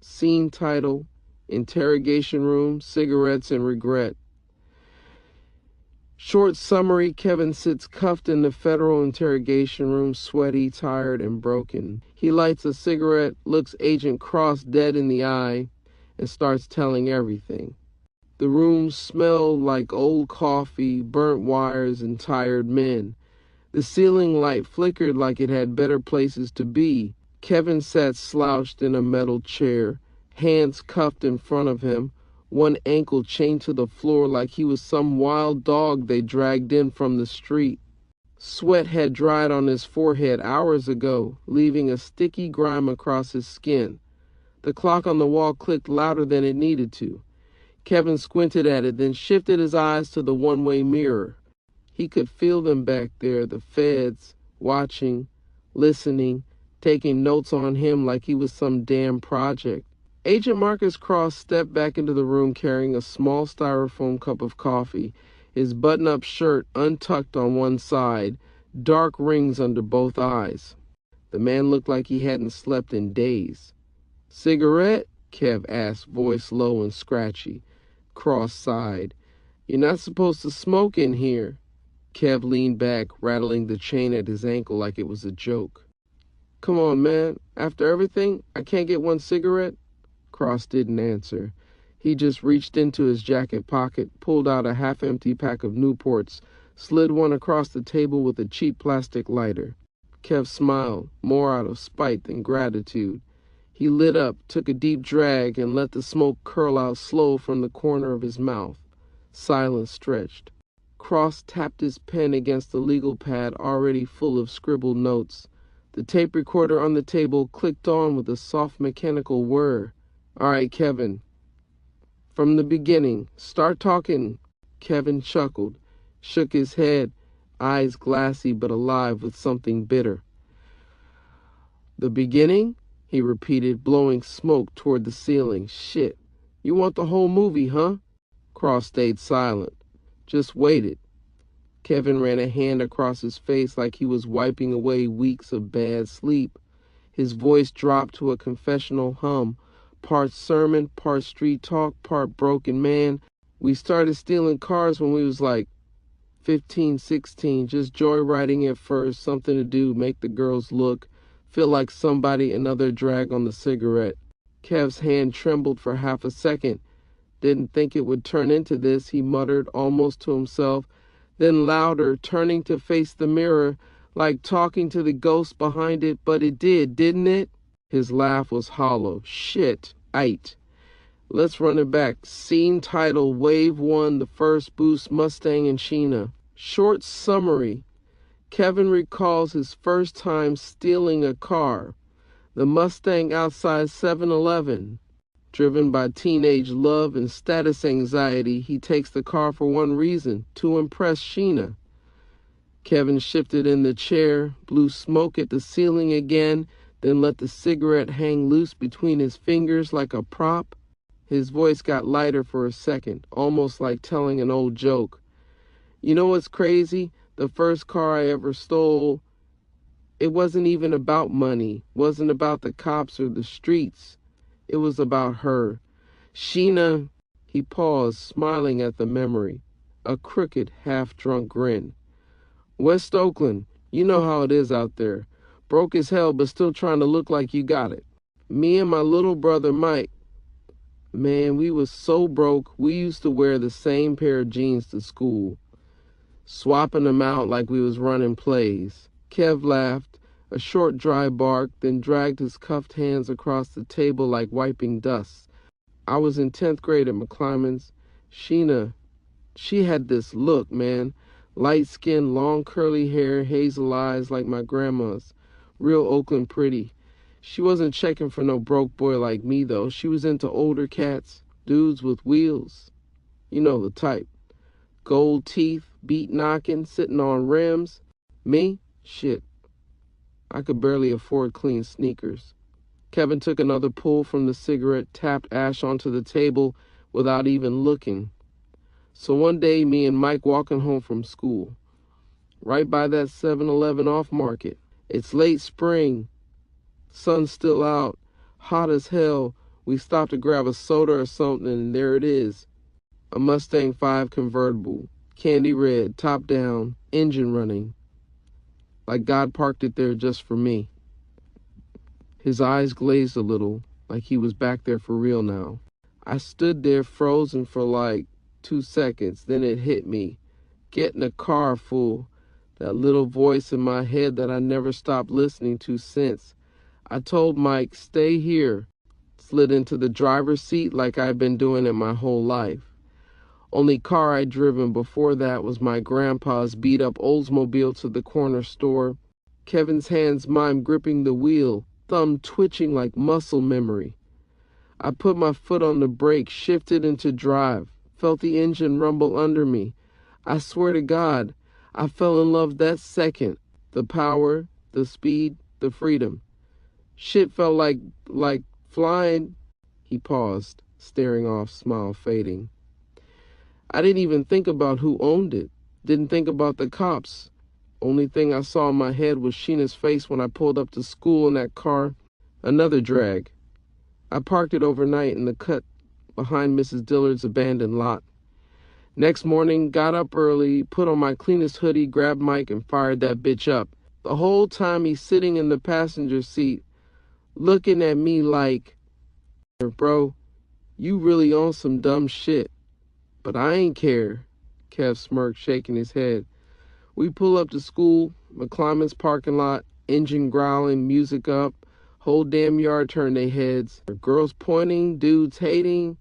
Scene title, Interrogation Room, Cigarettes and Regret. Short summary, Kevin sits cuffed in the federal interrogation room, sweaty, tired, and broken. He lights a cigarette, looks Agent Cross dead in the eye, and starts telling everything. The room smelled like old coffee, burnt wires, and tired men. The ceiling light flickered like it had better places to be. Kevin sat slouched in a metal chair, hands cuffed in front of him, one ankle chained to the floor like he was some wild dog they dragged in from the street. Sweat had dried on his forehead hours ago, leaving a sticky grime across his skin. The clock on the wall clicked louder than it needed to. Kevin squinted at it, then shifted his eyes to the one-way mirror. He could feel them back there, the feds, watching, listening, taking notes on him like he was some damn project. Agent Marcus Cross stepped back into the room carrying a small styrofoam cup of coffee, his button-up shirt untucked on one side, dark rings under both eyes. The man looked like he hadn't slept in days. "Cigarette?" Kev asked, voice low and scratchy. Cross sighed. "You're not supposed to smoke in here." Kev leaned back, rattling the chain at his ankle like it was a joke. "Come on, man. After everything, I can't get one cigarette?" Cross didn't answer. He just reached into his jacket pocket, pulled out a half-empty pack of Newports, slid one across the table with a cheap plastic lighter. Kev smiled, more out of spite than gratitude. He lit up, took a deep drag, and let the smoke curl out slow from the corner of his mouth. Silence stretched. Cross tapped his pen against the legal pad already full of scribbled notes. The tape recorder on the table clicked on with a soft mechanical whir. "All right, Kevin. From the beginning. Start talking." Kevin chuckled, shook his head, eyes glassy but alive with something bitter. "The beginning?" he repeated, blowing smoke toward the ceiling. "Shit. You want the whole movie, huh?" Cross stayed silent, just waited. Kevin ran a hand across his face like he was wiping away weeks of bad sleep. His voice dropped to a confessional hum, part sermon, part street talk, part broken man. "We started stealing cars when we was like 15, 16, just joyriding at first, something to do, make the girls look, feel like somebody, another drag on the cigarette." Kev's hand trembled for half a second. "Didn't think it would turn into this," he muttered almost to himself, then louder, turning to face the mirror, like talking to the ghost behind it. "But it did, didn't it?" His laugh was hollow. "Shit, aight. Let's run it back. Scene title, Wave 1, the first boost, Mustang and Sheena." Short summary. Kevin recalls his first time stealing a car. The Mustang outside 7-Eleven. Driven by teenage love and status anxiety, he takes the car for one reason, to impress Sheena. Kevin shifted in the chair, blew smoke at the ceiling again, then let the cigarette hang loose between his fingers like a prop. His voice got lighter for a second, almost like telling an old joke. "You know what's crazy? The first car I ever stole, it wasn't even about money, wasn't about the cops or the streets. It was about her. Sheena." He paused, smiling at the memory, a crooked, half-drunk grin. "West Oakland, you know how it is out there. Broke as hell, but still trying to look like you got it. Me and my little brother Mike, man, we was so broke, we used to wear the same pair of jeans to school, swapping them out like we was running plays." Kev laughed, a short dry bark, then dragged his cuffed hands across the table like wiping dust. "I was in 10th grade at McClymonds. Sheena, she had this look, man. Light skin, long curly hair, hazel eyes like my grandma's. Real Oakland pretty. She wasn't checking for no broke boy like me, though. She was into older cats, dudes with wheels. You know the type. Gold teeth, beat knocking, sitting on rims. Me? Shit. I could barely afford clean sneakers." Kevin took another pull from the cigarette, tapped ash onto the table without even looking. "So one day, me and Mike walking home from school, right by that 7-Eleven off-market. It's late spring, sun's still out, hot as hell. We stopped to grab a soda or something, and there it is. A Mustang 5 convertible, candy red, top down, engine running. Like God parked it there just for me. His eyes glazed a little, like he was back there for real now. I stood there frozen for like 2 seconds, then it hit me. Get in a car, fool. That little voice in my head that I never stopped listening to since. I told Mike, stay here. Slid into the driver's seat like I'd been doing it my whole life. Only car I'd driven before that was my grandpa's beat-up Oldsmobile to the corner store. Kevin's hands mime gripping the wheel, thumb twitching like muscle memory. I put my foot on the brake, shifted into drive, felt the engine rumble under me. I swear to God, I fell in love that second. The power, the speed, the freedom. Shit felt like flying. He paused, staring off, smile fading. I didn't even think about who owned it. Didn't think about the cops. Only thing I saw in my head was Sheena's face when I pulled up to school in that car. Another drag. I parked it overnight in the cut behind Mrs. Dillard's abandoned lot. Next morning, got up early, put on my cleanest hoodie, grabbed Mike, and fired that bitch up. The whole time he's sitting in the passenger seat, looking at me like, bro, you really on some dumb shit. But I ain't care. Kev smirked, shaking his head. We pull up to school, McClymonds parking lot, engine growling, music up, whole damn yard turned their heads. Girls pointing, dudes hating.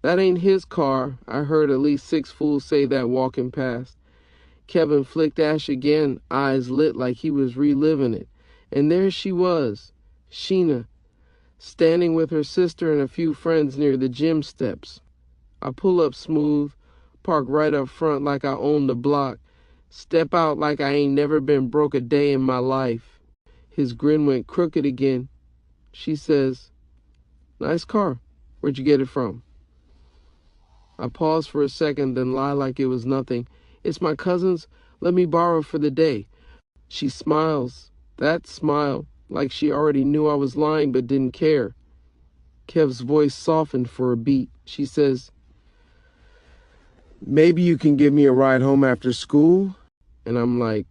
That ain't his car. I heard at least 6 fools say that walking past. Kevin flicked ash again, eyes lit like he was reliving it. And there she was, Sheena, standing with her sister and a few friends near the gym steps. I pull up smooth, park right up front like I own the block, step out like I ain't never been broke a day in my life. His grin went crooked again. She says, nice car. Where'd you get it from? I pause for a second, then lie like it was nothing. It's my cousin's. Let me borrow for the day. She smiles. That smile, like she already knew I was lying but didn't care. Kev's voice softened for a beat. She says, maybe you can give me a ride home after school? And I'm like,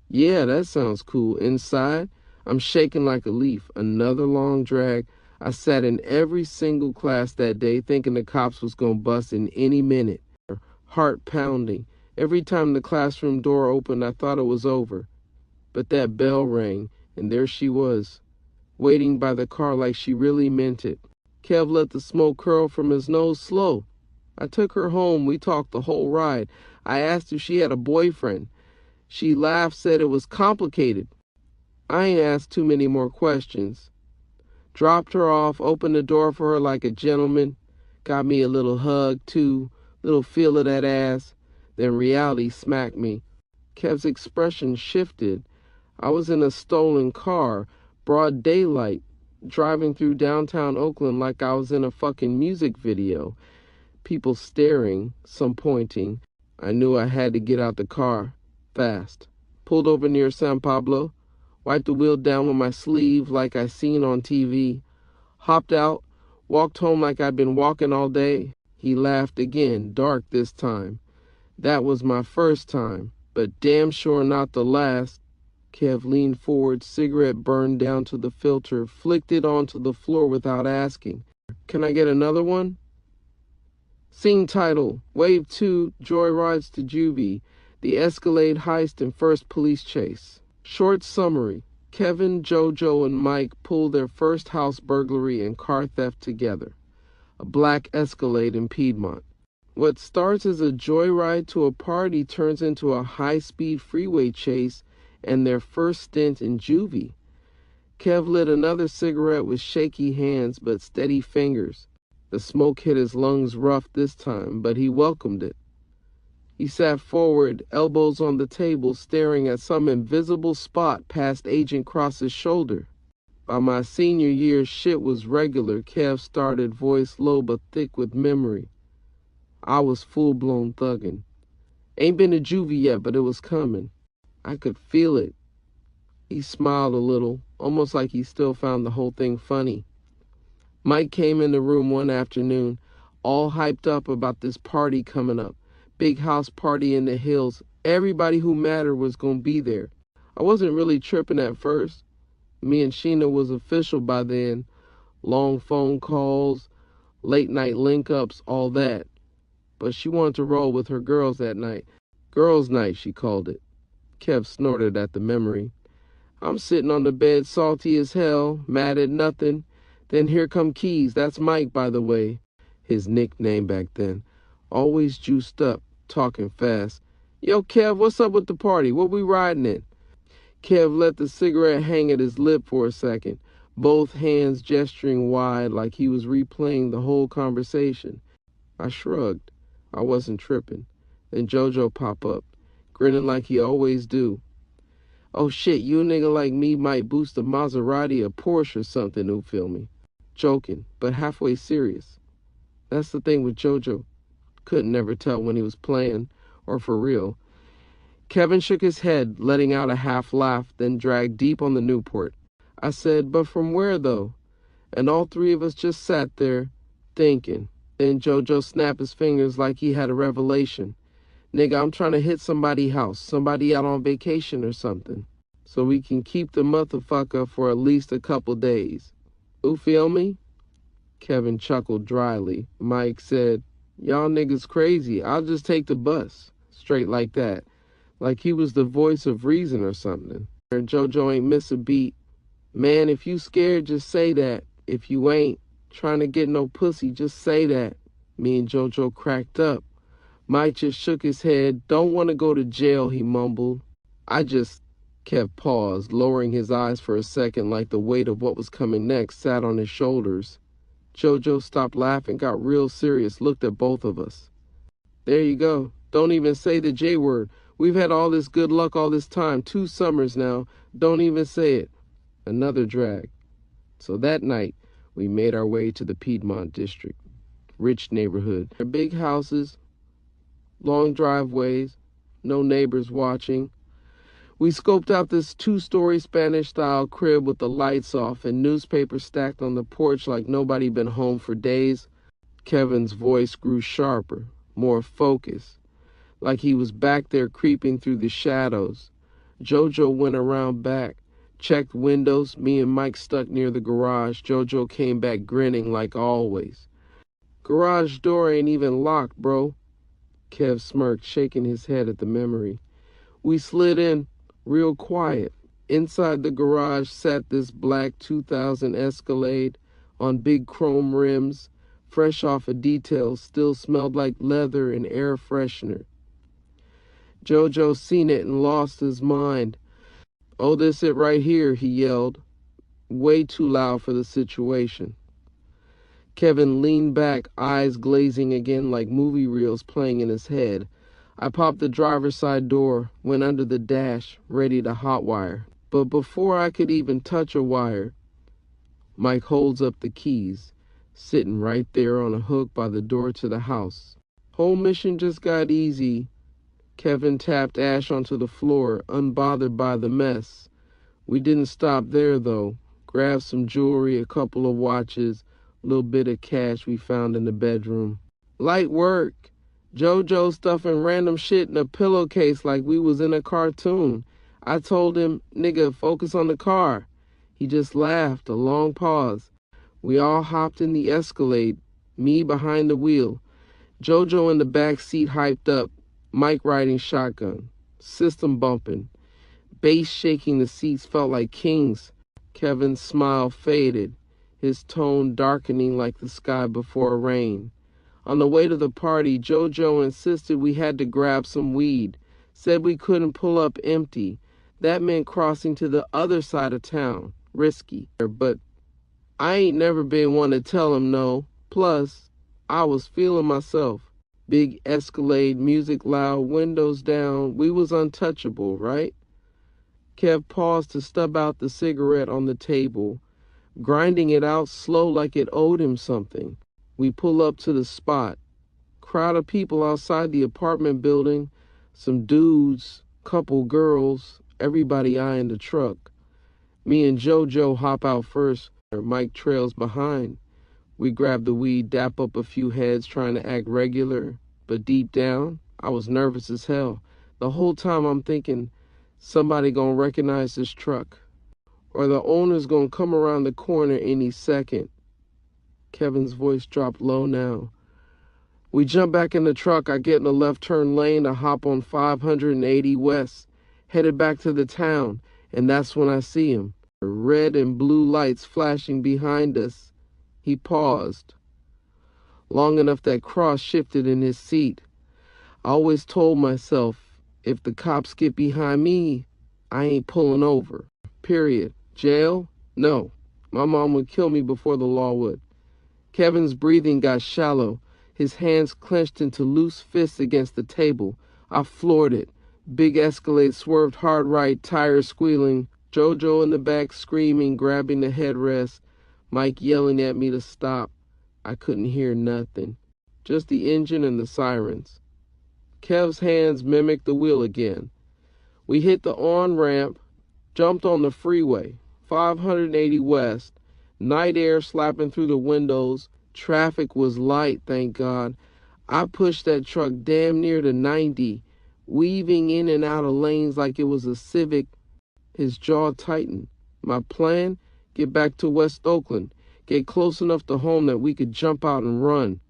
yeah, that sounds cool. Inside, I'm shaking like a leaf. Another long drag. I sat in every single class that day thinking the cops was going to bust in any minute. Heart pounding. Every time the classroom door opened, I thought it was over. But that bell rang, and there she was, waiting by the car like she really meant it. Kev let the smoke curl from his nose slow. I took her home. We talked the whole ride. I asked if she had a boyfriend. She laughed, said it was complicated. I ain't asked too many more questions. Dropped her off, opened the door for her like a gentleman, got me a little hug too, little feel of that ass. Then reality smacked me. Kev's expression shifted. I was in a stolen car, broad daylight, driving through downtown Oakland like I was in a fucking music video. People staring, some pointing. I knew I had to get out the car, fast. Pulled over near San Pablo, wiped the wheel down with my sleeve like I seen on TV. Hopped out, walked home like I'd been walking all day. He laughed again, dark this time. That was my first time, but damn sure not the last. Kev leaned forward, cigarette burned down to the filter, flicked it onto the floor without asking. Can I get another one? Scene title, Wave 2, Joyrides to Juvie, the Escalade heist and first police chase. Short summary, Kevin, JoJo, and Mike pull their first house burglary and car theft together. A black Escalade in Piedmont. What starts as a joyride to a party turns into a high-speed freeway chase and their first stint in juvie. Kev lit another cigarette with shaky hands but steady fingers. The smoke hit his lungs rough this time, but he welcomed it. He sat forward, elbows on the table, staring at some invisible spot past Agent Cross's shoulder. By my senior year, shit was regular. Kev started, voice low but thick with memory. I was full-blown thugging. Ain't been to juvie yet, but it was coming. I could feel it. He smiled a little, almost like he still found the whole thing funny. Mike came in the room one afternoon, all hyped up about this party coming up. Big house party in the hills. Everybody who mattered was going to be there. I wasn't really tripping at first. Me and Sheena was official by then. Long phone calls, late night link-ups, all that. But she wanted to roll with her girls that night. Girls' night, she called it. Kev snorted at the memory. I'm sitting on the bed, salty as hell, mad at nothing. Then here come Keys. That's Mike, by the way. His nickname back then. Always juiced up, talking fast. Yo, Kev, what's up with the party? What we riding in? Kev let the cigarette hang at his lip for a second, both hands gesturing wide like he was replaying the whole conversation. I shrugged. I wasn't tripping. Then JoJo pop up, grinning like he always do. Oh shit, you a nigga like me might boost a Maserati or Porsche or something, you feel me? Joking, but halfway serious. That's the thing with JoJo. Couldn't never tell when he was playing or for real. Kevin shook his head, letting out a half laugh, then dragged deep on the Newport. I said, but from where though? And all three of us just sat there, thinking. Then JoJo snapped his fingers like he had a revelation. Nigga, I'm trying to hit somebody's house, somebody out on vacation or something, so we can keep the motherfucker for at least a couple days. You feel me? Kevin chuckled dryly. Mike said, y'all niggas crazy. I'll just take the bus. Straight like that. Like he was the voice of reason or something. And JoJo ain't miss a beat. Man, if you scared, just say that. If you ain't trying to get no pussy, just say that. Me and JoJo cracked up. Mike just shook his head. Don't want to go to jail, he mumbled. Kev paused, lowering his eyes for a second like the weight of what was coming next sat on his shoulders. JoJo stopped laughing, got real serious, looked at both of us. There you go. Don't even say the J word. We've had all this good luck all this time, 2 summers now. Don't even say it. Another drag. So that night, we made our way to the Piedmont district. Rich neighborhood. Big houses, long driveways, no neighbors watching. We scoped out this 2-story Spanish-style crib with the lights off and newspapers stacked on the porch like nobody been home for days. Kevin's voice grew sharper, more focused, like he was back there creeping through the shadows. JoJo went around back, checked windows. Me and Mike stuck near the garage. JoJo came back grinning like always. Garage door ain't even locked, bro. Kev smirked, shaking his head at the memory. We slid in, real quiet. Inside the garage sat this black 2000 Escalade on big chrome rims, fresh off of details, still smelled like leather and air freshener. JoJo seen it and lost his mind. Oh, this it right here, he yelled, way too loud for the situation. Kevin leaned back, eyes glazing again like movie reels playing in his head. I popped the driver's side door, went under the dash, ready to hotwire. But before I could even touch a wire, Mike holds up the keys, sitting right there on a hook by the door to the house. Whole mission just got easy. Kevin tapped Ash onto the floor, unbothered by the mess. We didn't stop there, though. Grabbed some jewelry, a couple of watches, a little bit of cash we found in the bedroom. Light work. JoJo stuffing random shit in a pillowcase like we was in a cartoon. I told him, nigga, focus on the car. He just laughed, a long pause. We all hopped in the Escalade, me behind the wheel. JoJo in the back seat hyped up, Mike riding shotgun, system bumping. Bass shaking the seats felt like kings. Kevin's smile faded, his tone darkening like the sky before rain. On the way to the party, JoJo insisted we had to grab some weed, said we couldn't pull up empty. That meant crossing to the other side of town, risky. But I ain't never been one to tell him no. Plus, I was feeling myself. Big Escalade, music loud, windows down. We was untouchable, right? Kev paused to stub out the cigarette on the table, grinding it out slow like it owed him something. We pull up to the spot. Crowd of people outside the apartment building, some dudes, couple girls, everybody eyeing the truck. Me and JoJo hop out first. Mike trails behind. We grab the weed, dap up a few heads trying to act regular. But deep down, I was nervous as hell. The whole time I'm thinking, somebody gonna recognize this truck. Or the owner's gonna come around the corner any second. Kevin's voice dropped low now. We jump back in the truck. I get in the left turn lane to hop on 580 West, headed back to the town, and that's when I see him. Red and blue lights flashing behind us. He paused, long enough that Cross shifted in his seat. I always told myself, if the cops get behind me, I ain't pulling over. Period. Jail? No. My mom would kill me before the law would. Kevin's breathing got shallow. His hands clenched into loose fists against the table. I floored it. Big Escalade swerved hard right, tires squealing. JoJo in the back screaming, grabbing the headrest. Mike yelling at me to stop. I couldn't hear nothing. Just the engine and the sirens. Kev's hands mimicked the wheel again. We hit the on-ramp, jumped on the freeway, 580 West. Night air slapping through the windows. Traffic was light, thank God. I pushed that truck damn near to 90, weaving in and out of lanes like it was a Civic. His jaw tightened. My plan? Get back to West Oakland. Get close enough to home that we could jump out and run.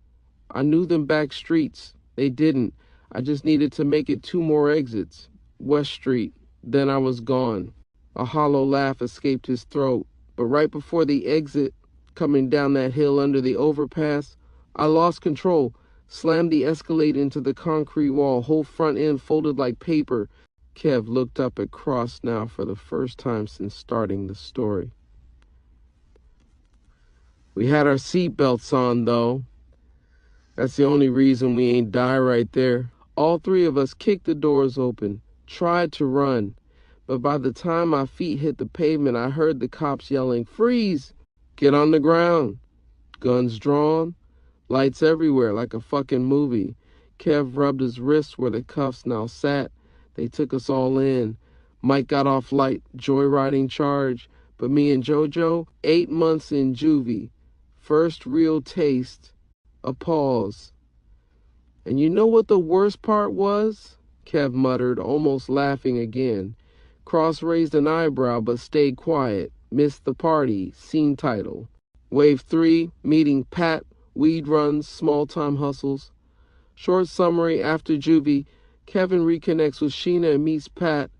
I knew them back streets. They didn't. I just needed to make it 2 more exits. West Street. Then I was gone. A hollow laugh escaped his throat. But right before the exit, coming down that hill under the overpass, I lost control, slammed the Escalade into the concrete wall, whole front end folded like paper. Kev looked up at Cross now for the first time since starting the story. We had our seatbelts on, though. That's the only reason we ain't die right there. All 3 of us kicked the doors open, tried to run. But by the time my feet hit the pavement, I heard the cops yelling, "Freeze! Get on the ground!" Guns drawn, lights everywhere like a fucking movie. Kev rubbed his wrists where the cuffs now sat. They took us all in. Mike got off light joyriding charge, but me and JoJo, 8 months in juvie. First real taste. A pause. And you know what the worst part was? Kev muttered, almost laughing again. Cross raised an eyebrow but stayed quiet. Missed the party. Scene title. Wave 3, meeting Pat, weed runs, small-time hustles. Short summary, after juvie, Kevin reconnects with Sheena and meets Pat,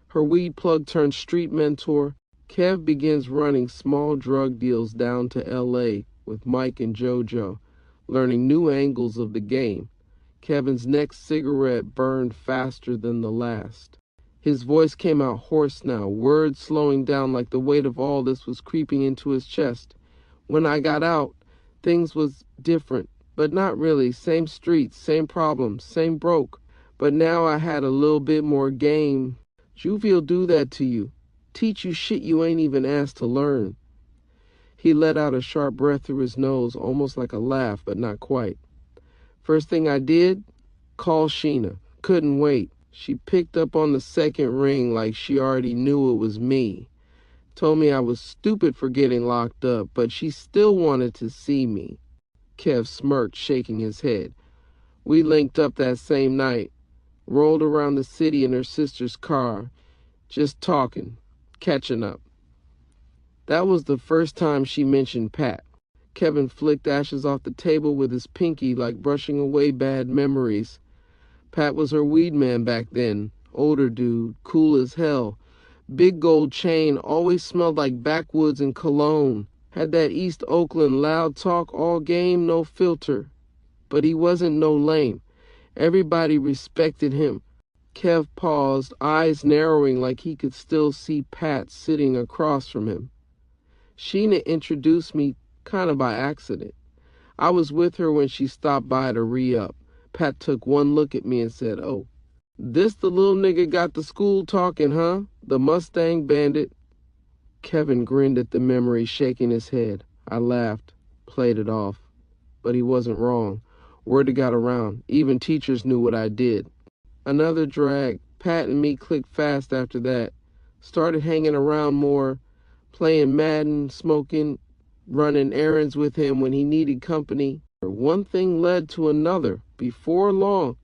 her weed plug turned street mentor. Kev begins running small drug deals down to L.A. with Mike and JoJo, learning new angles of the game. Kevin's next cigarette burned faster than the last. His voice came out hoarse now, words slowing down like the weight of all this was creeping into his chest. When I got out, things was different, but not really. Same streets, same problems, same broke. But now I had a little bit more game. Juvia'll do that to you. Teach you shit you ain't even asked to learn. He let out a sharp breath through his nose, almost like a laugh, but not quite. First thing I did, call Sheena. Couldn't wait. She picked up on the second ring like she already knew it was me. Told me I was stupid for getting locked up, but she still wanted to see me. Kev smirked, shaking his head. We linked up that same night. Rolled around the city in her sister's car. Just talking. Catching up. That was the first time she mentioned Pat. Kevin flicked ashes off the table with his pinky like brushing away bad memories. Pat was her weed man back then. Older dude, cool as hell. Big gold chain, always smelled like backwoods and cologne. Had that East Oakland loud talk, all game, no filter. But he wasn't no lame. Everybody respected him. Kev paused, eyes narrowing like he could still see Pat sitting across from him. Sheena introduced me kind of by accident. I was with her when she stopped by to re-up. Pat took one look at me and said, "Oh, this the little nigga got the school talking, huh? The Mustang Bandit." Kevin grinned at the memory, shaking his head. I laughed, played it off. But he wasn't wrong. Word got around. Even teachers knew what I did. Another drag. Pat and me clicked fast after that. Started hanging around more. playing Madden, smoking, running errands with him when he needed company. One thing led to another. Before long,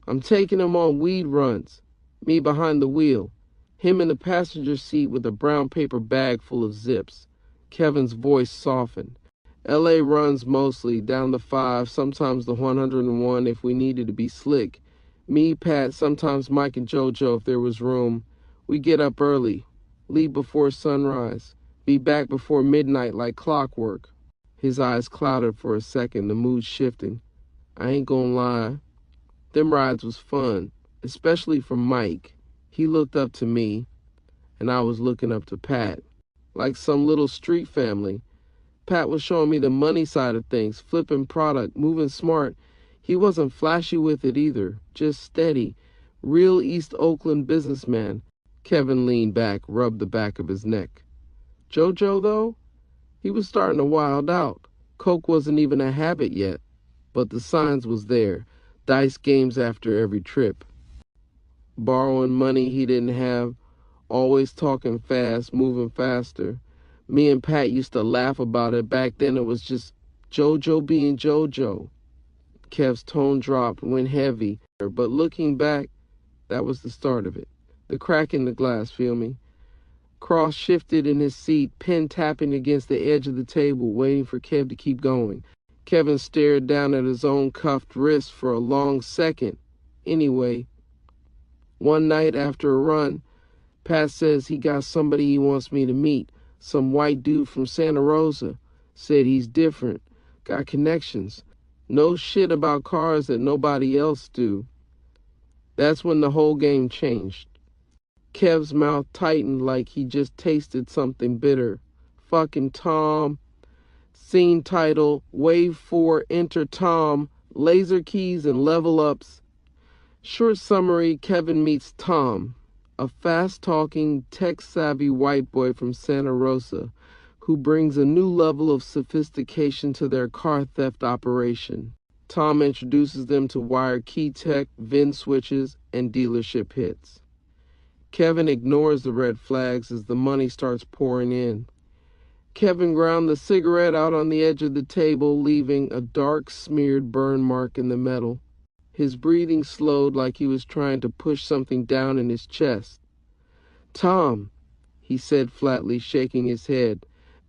I'm taking him on weed runs, me behind the wheel, him in the passenger seat with a brown paper bag full of zips. Kevin's voice softened. LA runs mostly, down the 5, sometimes the 101 if we needed to be slick. Me, Pat, sometimes Mike and JoJo if there was room. We get up early, leave before sunrise, be back before midnight like clockwork. His eyes clouded for a second, the mood shifting. I ain't gonna lie. Them rides was fun, especially for Mike. He looked up to me, and I was looking up to Pat. Like some little street family. Pat was showing me the money side of things, flipping product, moving smart. He wasn't flashy with it either, just steady. Real East Oakland businessman. Kevin leaned back, rubbed the back of his neck. JoJo, though? He was starting to wild out. Coke wasn't even a habit yet, but the signs was there. Dice games after every trip. Borrowing money he didn't have, always talking fast, moving faster. Me and Pat used to laugh about it. Back then it was just JoJo being JoJo. Kev's tone dropped, went heavy. But looking back, that was the start of it. The crack in the glass, feel me? Cross shifted in his seat, pen tapping against the edge of the table, waiting for Kev to keep going. Kevin stared down at his own cuffed wrist for a long second. Anyway, one night after a run, Pat says he got somebody he wants me to meet. Some white dude from Santa Rosa. Said he's different. Got connections. Knows shit about cars that nobody else do. That's when the whole game changed. Kev's mouth tightened like he just tasted something bitter. Fucking Tom. Scene title, Wave 4, Enter Tom, Laser Keys and Level Ups. Short summary, Kevin meets Tom, a fast-talking, tech-savvy white boy from Santa Rosa who brings a new level of sophistication to their car theft operation. Tom introduces them to wired key tech, VIN switches, and dealership hits. Kevin ignores the red flags as the money starts pouring in. Kevin ground the cigarette out on the edge of the table, leaving a dark, smeared burn mark in the metal. His breathing slowed like he was trying to push something down in his chest. Tom, he said flatly, shaking his head.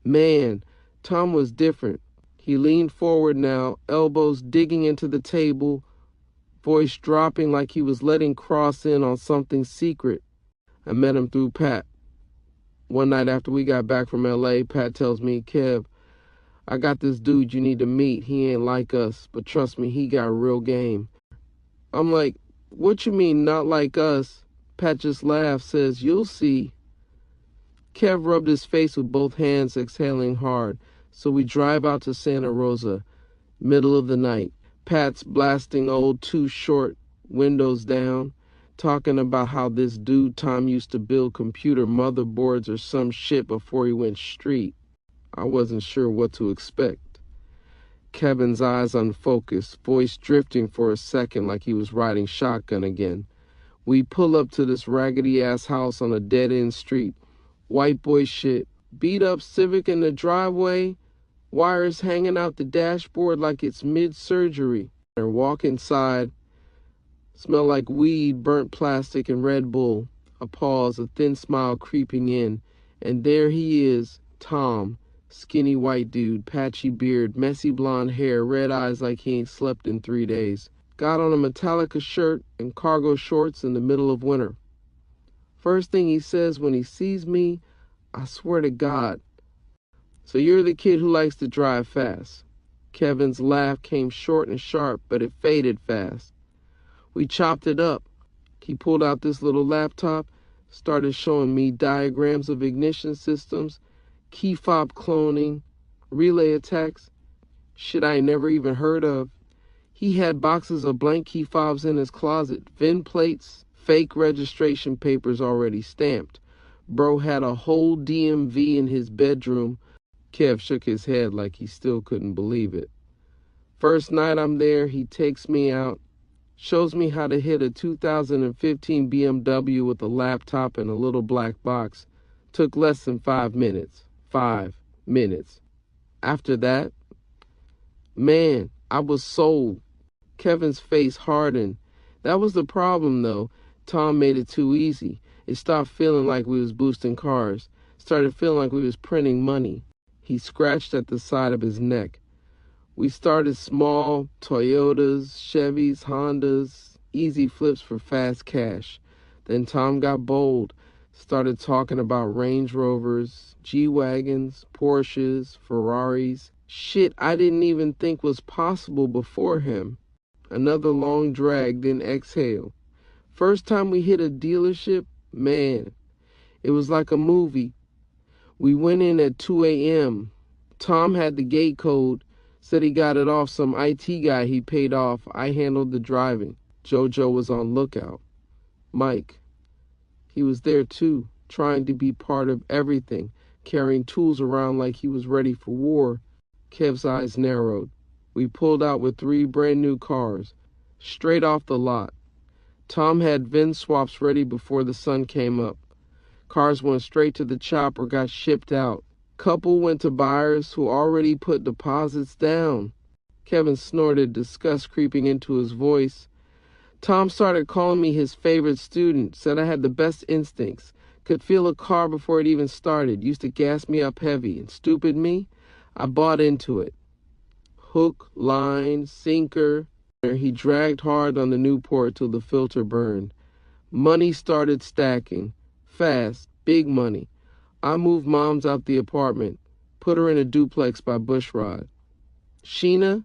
Man, Tom was different. He leaned forward now, elbows digging into the table, voice dropping like he was letting Cross in on something secret. I met him through Pat. One night after we got back from LA, Pat tells me, Kev, I got this dude you need to meet. He ain't like us, but trust me, he got real game. I'm like, what you mean not like us? Pat just laughs, says, you'll see. Kev rubbed his face with both hands, exhaling hard. So we drive out to Santa Rosa, middle of the night. Pat's blasting old Too Short, windows down, talking about how this dude Tom used to build computer motherboards or some shit before he went street. I wasn't sure what to expect. Kevin's eyes unfocused, voice drifting for a second like he was riding shotgun again. We pull up to this raggedy-ass house on a dead-end street. White boy shit. Beat-up Civic in the driveway, wires hanging out the dashboard like it's mid-surgery. And walk inside. Smell like weed, burnt plastic, and Red Bull. A pause, a thin smile creeping in. And there he is, Tom. Skinny white dude, patchy beard, messy blonde hair, red eyes like he ain't slept in 3 days. Got on a Metallica shirt and cargo shorts in the middle of winter. First thing he says when he sees me, I swear to God. So you're the kid who likes to drive fast. Kevin's laugh came short and sharp, but it faded fast. We chopped it up. He pulled out this little laptop, started showing me diagrams of ignition systems, key fob cloning, relay attacks, shit I never even heard of. He had boxes of blank key fobs in his closet, VIN plates, fake registration papers already stamped. Bro had a whole DMV in his bedroom. Kev shook his head like he still couldn't believe it. First night I'm there, he takes me out, shows me how to hit a 2015 BMW with a laptop and a little black box. Took less than 5 minutes. 5 minutes. After that, man, I was sold. Kevin's face hardened. That was the problem, though. Tom made it too easy. It stopped feeling like we was boosting cars. Started feeling like we was printing money. He scratched at the side of his neck. We started small, Toyotas, Chevys, Hondas, easy flips for fast cash. Then Tom got bold, started talking about Range Rovers, G-Wagons, Porsches, Ferraris. Shit I didn't even think was possible before him. Another long drag, then exhale. First time we hit a dealership, man, it was like a movie. We went in at 2 a.m. Tom had the gate code, said he got it off some IT guy he paid off. I handled the driving. JoJo was on lookout. Mike, he was there too, trying to be part of everything, carrying tools around like he was ready for war. Kev's eyes narrowed. We pulled out with 3 brand new cars, straight off the lot. Tom had VIN swaps ready before the sun came up. Cars went straight to the chop or got shipped out. Couple went to buyers who already put deposits down. Kevin snorted, disgust creeping into his voice. Tom started calling me his favorite student, said I had the best instincts, could feel a car before it even started, used to gas me up heavy, and stupid me, I bought into it. Hook, line, sinker. He dragged hard on the Newport till the filter burned. Money started stacking. Fast, big money. I moved Mom's out the apartment, put her in a duplex by Bushrod. Sheena,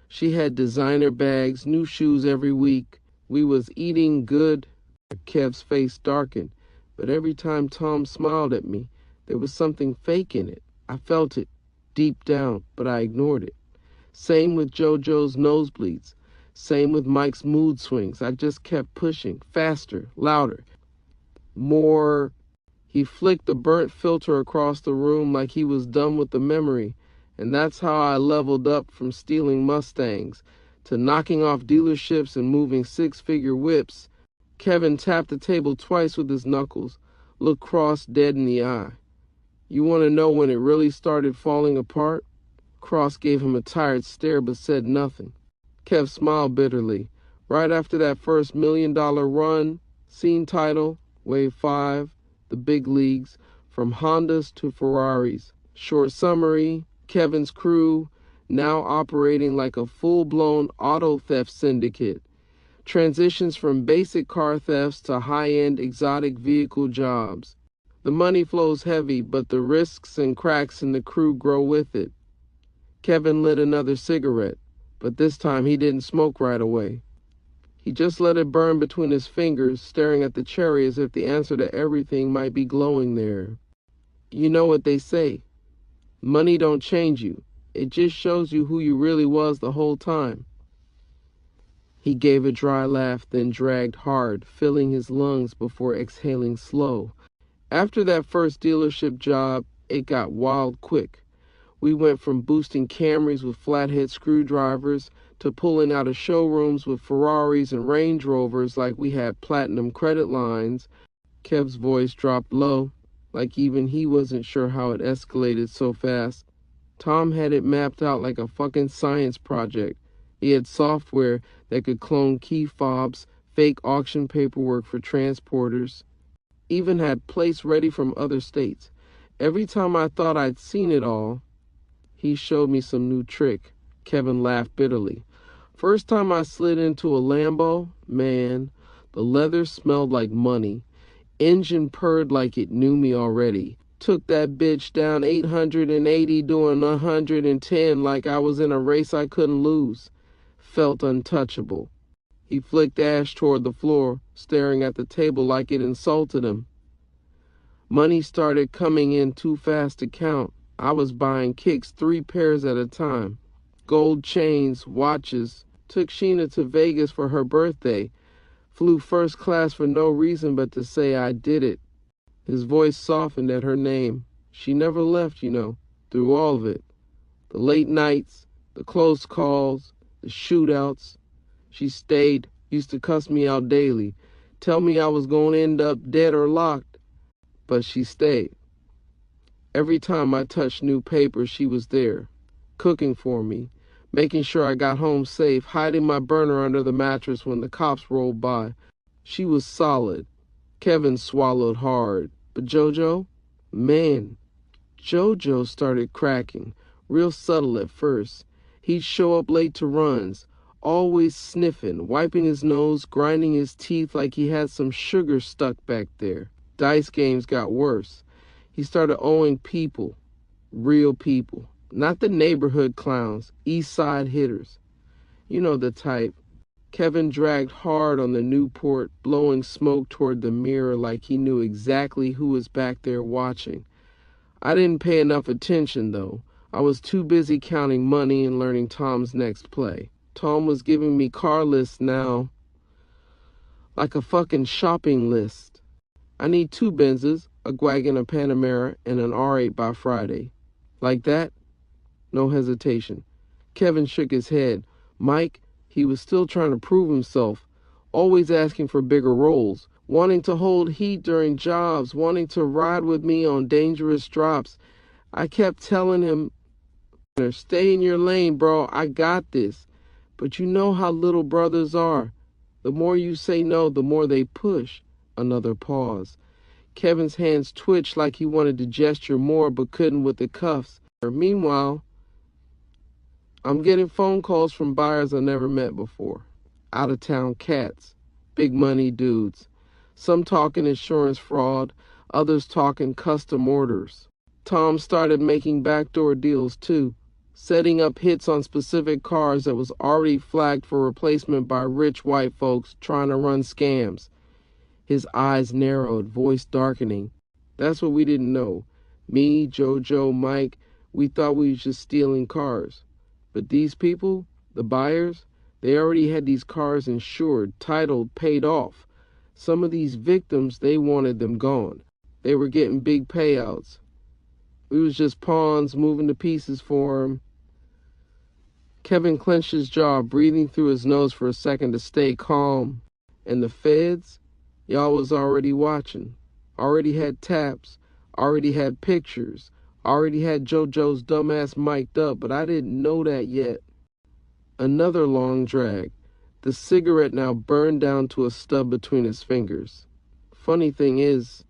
she had designer bags, new shoes every week. We was eating good. Kev's face darkened, but every time Tom smiled at me, there was something fake in it. I felt it deep down, but I ignored it. Same with JoJo's nosebleeds. Same with Mike's mood swings. I just kept pushing, faster, louder, more. He flicked the burnt filter across the room like he was done with the memory, and that's how I leveled up from stealing Mustangs to knocking off dealerships and moving 6-figure whips. Kevin tapped the table twice with his knuckles, looked Cross dead in the eye. You want to know when it really started falling apart? Cross gave him a tired stare but said nothing. Kev smiled bitterly. Right after that first $1 million run, scene title, Wave 5, the big leagues, from Hondas to Ferraris. Short summary, Kevin's crew, now operating like a full-blown auto theft syndicate. Transitions from basic car thefts to high-end exotic vehicle jobs. The money flows heavy, but the risks and cracks in the crew grow with it. Kevin lit another cigarette, but this time he didn't smoke right away. He just let it burn between his fingers, staring at the cherry as if the answer to everything might be glowing there. You know what they say. Money don't change you. It just shows you who you really was the whole time. He gave a dry laugh, then dragged hard, filling his lungs before exhaling slow. After that first dealership job, it got wild quick. We went from boosting Camrys with flathead screwdrivers to pulling out of showrooms with Ferraris and Range Rovers like we had platinum credit lines. Kev's voice dropped low, like even he wasn't sure how it escalated so fast. Tom had it mapped out like a fucking science project. He had software that could clone key fobs, fake auction paperwork for transporters, even had plates ready from other states. Every time I thought I'd seen it all, he showed me some new trick. Kevin laughed bitterly. First time I slid into a Lambo, man, the leather smelled like money. Engine purred like it knew me already. Took that bitch down 880 doing 110 like I was in a race I couldn't lose. Felt untouchable. He flicked ash toward the floor, staring at the table like it insulted him. Money started coming in too fast to count. I was buying kicks 3 pairs at a time. Gold chains, watches. Took Sheena to Vegas for her birthday. Flew first class for no reason but to say I did it. His voice softened at her name. She never left, through all of it. The late nights, the close calls, the shootouts. She stayed, used to cuss me out daily, tell me I was going to end up dead or locked. But she stayed. Every time I touched new paper, she was there, cooking for me, making sure I got home safe, hiding my burner under the mattress when the cops rolled by. She was solid. Kevin swallowed hard. But JoJo? Man, JoJo started cracking, real subtle at first. He'd show up late to runs, always sniffing, wiping his nose, grinding his teeth like he had some sugar stuck back there. Dice games got worse. He started owing people, real people, not the neighborhood clowns, east side hitters. You know the type. Kevin dragged hard on the Newport, blowing smoke toward the mirror like he knew exactly who was back there watching. I didn't pay enough attention, though. I was too busy counting money and learning Tom's next play. Tom was giving me car lists now, like a fucking shopping list. I need 2 Benzes, a Wagon, a Panamera, and an R8 by Friday. Like that? No hesitation. Kevin shook his head. Mike, he was still trying to prove himself, always asking for bigger roles, wanting to hold heat during jobs, wanting to ride with me on dangerous drops. I kept telling him, stay in your lane, bro, I got this. But you know how little brothers are. The more you say no, the more they push. Another pause. Kevin's hands twitched like he wanted to gesture more but couldn't with the cuffs. Meanwhile, I'm getting phone calls from buyers I never met before. Out-of-town cats. Big money dudes. Some talking insurance fraud, others talking custom orders. Tom started making backdoor deals too, setting up hits on specific cars that was already flagged for replacement by rich white folks trying to run scams. His eyes narrowed, voice darkening. That's what we didn't know. Me, JoJo, Mike, we thought we was just stealing cars. But these people, the buyers, they already had these cars insured, titled, paid off. Some of these victims, they wanted them gone. They were getting big payouts. We was just pawns moving to pieces for them. Kevin clenched his jaw, breathing through his nose for a second to stay calm. And the feds? Y'all was already watching. Already had taps. Already had pictures. Already had JoJo's dumbass mic'd up, but I didn't know that yet. Another long drag. The cigarette now burned down to a stub between his fingers. Funny thing is,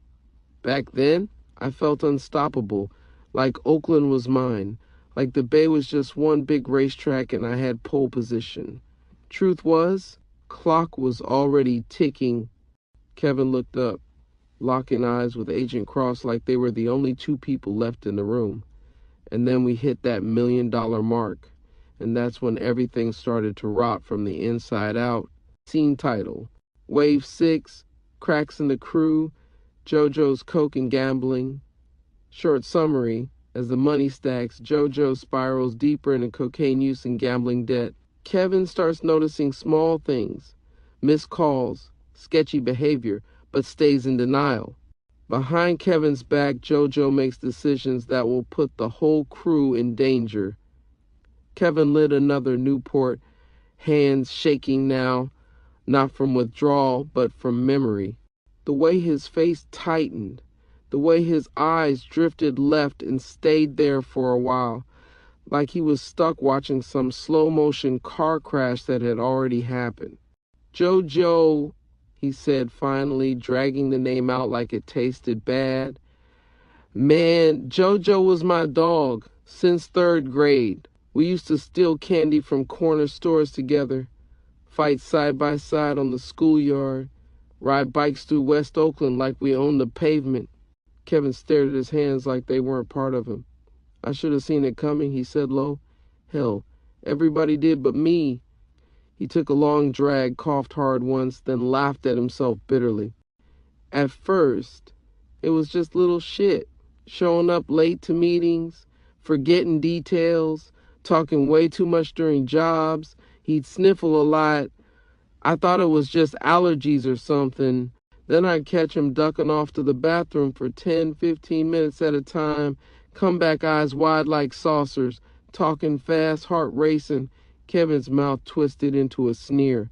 back then, I felt unstoppable, like Oakland was mine, like the Bay was just one big racetrack and I had pole position. Truth was, clock was already ticking. Kevin looked up, locking eyes with Agent Cross like they were the only 2 people left in the room. And then we hit that $1 million mark. And that's when everything started to rot from the inside out. Scene title, Wave 6, Cracks in the Crew, JoJo's Coke and Gambling. Short summary, as the money stacks, JoJo spirals deeper into cocaine use and gambling debt. Kevin starts noticing small things, missed calls, sketchy behavior, but stays in denial. Behind Kevin's back, JoJo makes decisions that will put the whole crew in danger. Kevin lit another Newport, hands shaking now, not from withdrawal, but from memory. The way his face tightened, the way his eyes drifted left and stayed there for a while, like he was stuck watching some slow-motion car crash that had already happened. JoJo, he said finally, dragging the name out like it tasted bad. Man, JoJo was my dog since 3rd grade. We used to steal candy from corner stores together, fight side by side on the schoolyard, ride bikes through West Oakland like we owned the pavement. Kevin stared at his hands like they weren't part of him. I should have seen it coming, he said low. Hell, everybody did but me. He took a long drag, coughed hard once, then laughed at himself bitterly. At first, it was just little shit. Showing up late to meetings, forgetting details, talking way too much during jobs. He'd sniffle a lot. I thought it was just allergies or something. Then I'd catch him ducking off to the bathroom for 10, 15 minutes at a time, come back eyes wide like saucers, talking fast, heart racing. Kevin's mouth twisted into a sneer.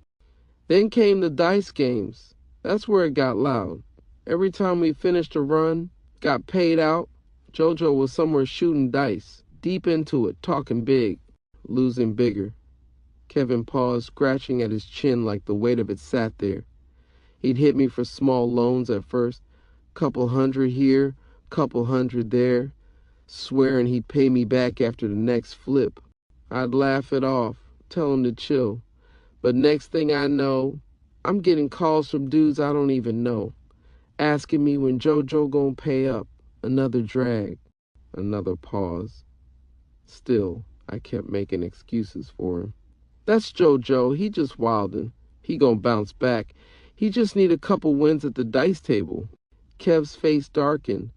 Then came the dice games. That's where it got loud. Every time we finished a run, got paid out, JoJo was somewhere shooting dice, deep into it, talking big, losing bigger. Kevin paused, scratching at his chin like the weight of it sat there. He'd hit me for small loans at first, couple hundred here, couple hundred there, swearing he'd pay me back after the next flip. I'd laugh it off, tell him to chill. But next thing I know, I'm getting calls from dudes I don't even know, asking me when JoJo gonna pay up. Another drag. Another pause. Still, I kept making excuses for him. That's JoJo, he just wildin'. He gonna bounce back. He just need a couple wins at the dice table. Kev's face darkened.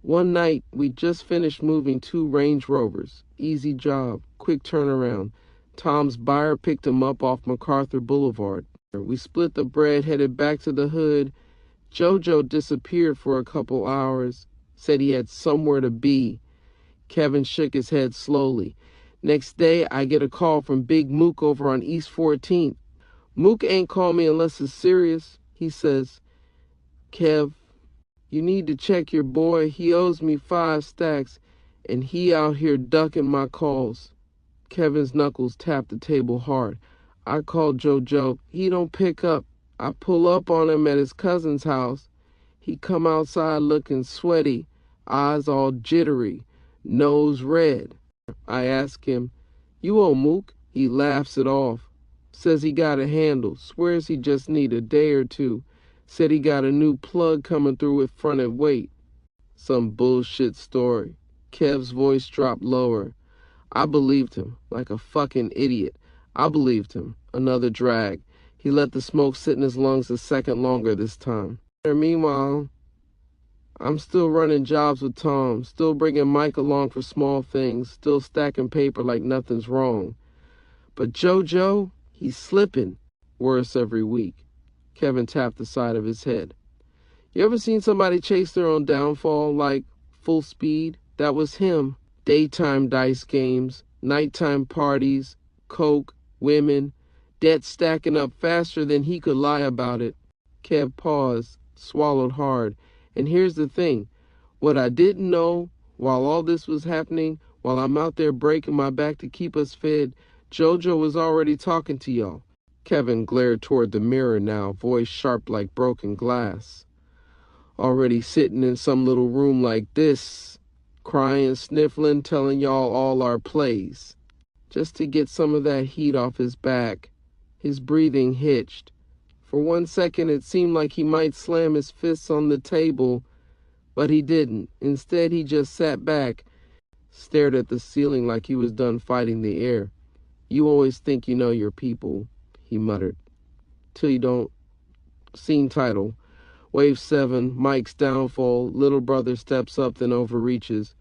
One night, we just finished moving 2 Range Rovers. Easy job, quick turnaround. Tom's buyer picked him up off MacArthur Boulevard. We split the bread, headed back to the hood. JoJo disappeared for a couple hours, said he had somewhere to be. Kevin shook his head slowly. Next day, I get a call from Big Mook over on East 14th. Mook ain't called me unless it's serious. He says, Kev, you need to check your boy. He owes me 5 stacks, and he out here ducking my calls. Kevin's knuckles tapped the table hard. I called JoJo. He don't pick up. I pull up on him at his cousin's house. He come outside looking sweaty, eyes all jittery, nose red. I ask him, you owe Mook? He laughs it off. Says he got a handle. Swears he just need a day or two. Said he got a new plug coming through with fronted weight. Some bullshit story. Kev's voice dropped lower. I believed him, like a fucking idiot. I believed him. Another drag. He let the smoke sit in his lungs a second longer this time. Meanwhile, I'm still running jobs with Tom, still bringing Mike along for small things, still stacking paper like nothing's wrong. But JoJo, he's slipping. Worse every week. Kevin tapped the side of his head. You ever seen somebody chase their own downfall, like full speed? That was him. Daytime dice games, nighttime parties, coke, women, debt stacking up faster than he could lie about it. Kev paused, swallowed hard. And here's the thing. What I didn't know while all this was happening, while I'm out there breaking my back to keep us fed, JoJo was already talking to y'all. Kevin glared toward the mirror now, voice sharp like broken glass. Already sitting in some little room like this, crying, sniffling, telling y'all all our plays. Just to get some of that heat off his back. His breathing hitched. For 1 second it seemed like he might slam his fists on the table, but he didn't. Instead he just sat back, stared at the ceiling like he was done fighting the air. You always think you know your people, he muttered. Till you don't. Scene title. Wave 7, Mike's downfall, little brother steps up then overreaches.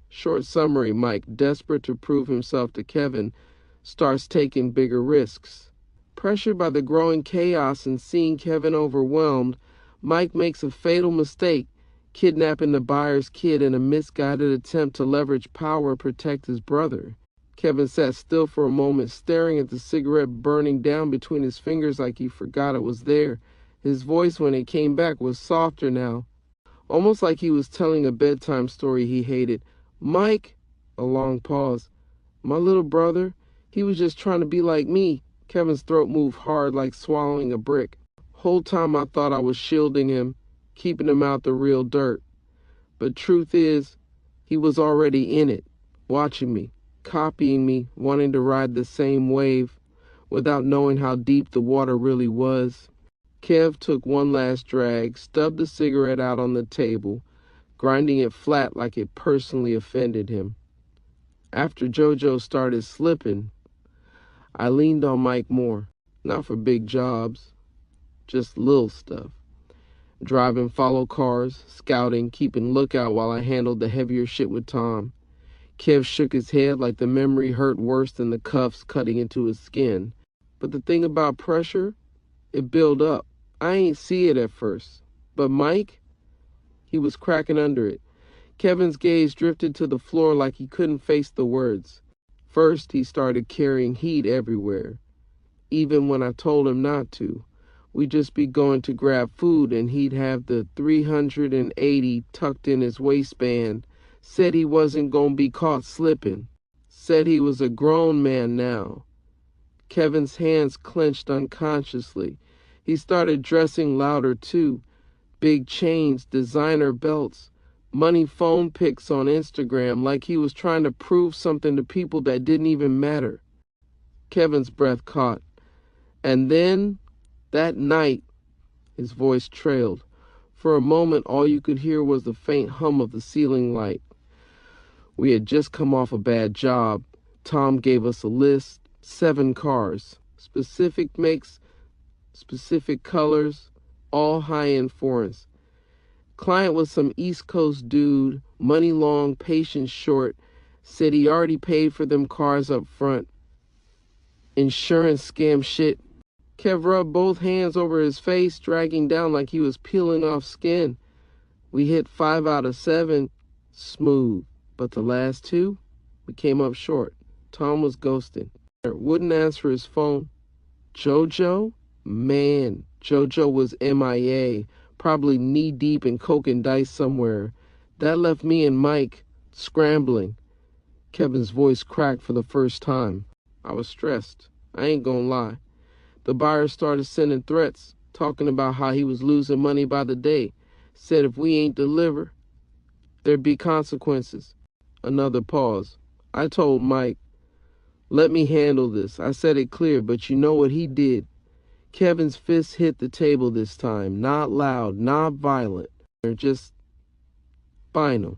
Short summary, Mike, desperate to prove himself to Kevin, starts taking bigger risks. Pressured by the growing chaos and seeing Kevin overwhelmed, Mike makes a fatal mistake, kidnapping the buyer's kid in a misguided attempt to leverage power and protect his brother. Kevin sat still for a moment, staring at the cigarette burning down between his fingers like he forgot it was there. His voice, when it came back, was softer now, almost like he was telling a bedtime story he hated. Mike, a long pause. My little brother, he was just trying to be like me. Kevin's throat moved hard like swallowing a brick. Whole time I thought I was shielding him, keeping him out the real dirt. But truth is, he was already in it, watching me, copying me, wanting to ride the same wave, without knowing how deep the water really was. Kev took one last drag, stubbed the cigarette out on the table, grinding it flat like it personally offended him. After JoJo started slipping, I leaned on Mike more, not for big jobs, just little stuff. Driving follow cars, scouting, keeping lookout while I handled the heavier shit with Tom. Kev shook his head like the memory hurt worse than the cuffs cutting into his skin. But the thing about pressure, it built up. I ain't see it at first. But Mike, he was cracking under it. Kevin's gaze drifted to the floor like he couldn't face the words. First, he started carrying heat everywhere. Even when I told him not to. We'd just be going to grab food and he'd have the 380 tucked in his waistband, Said he wasn't gonna be caught slipping. Said he was a grown man now. Kevin's hands clenched unconsciously. He started dressing louder too. Big chains, designer belts, money phone pics on Instagram, like he was trying to prove something to people that didn't even matter. Kevin's breath caught. And then, that night, his voice trailed. For a moment, all you could hear was the faint hum of the ceiling light. We had just come off a bad job. Tom gave us a list, 7 cars, specific makes, specific colors, all high-end foreigns. Client was some East Coast dude, money long, patience short, said he already paid for them cars up front. Insurance scam shit. Kev rubbed both hands over his face, dragging down like he was peeling off skin. We hit 5 out of 7, smooth. But the last 2, we came up short. Tom was ghosting. Wouldn't answer his phone. JoJo? Man, JoJo was MIA, probably knee-deep in coke and dice somewhere. That left me and Mike scrambling. Kevin's voice cracked for the first time. I was stressed. I ain't gonna lie. The buyer started sending threats, talking about how he was losing money by the day. Said if we ain't deliver, there'd be consequences. Another pause. I told Mike, let me handle this. I said it clear, but you know what he did. Kevin's fist hit the table this time. Not loud, not violent. Just final.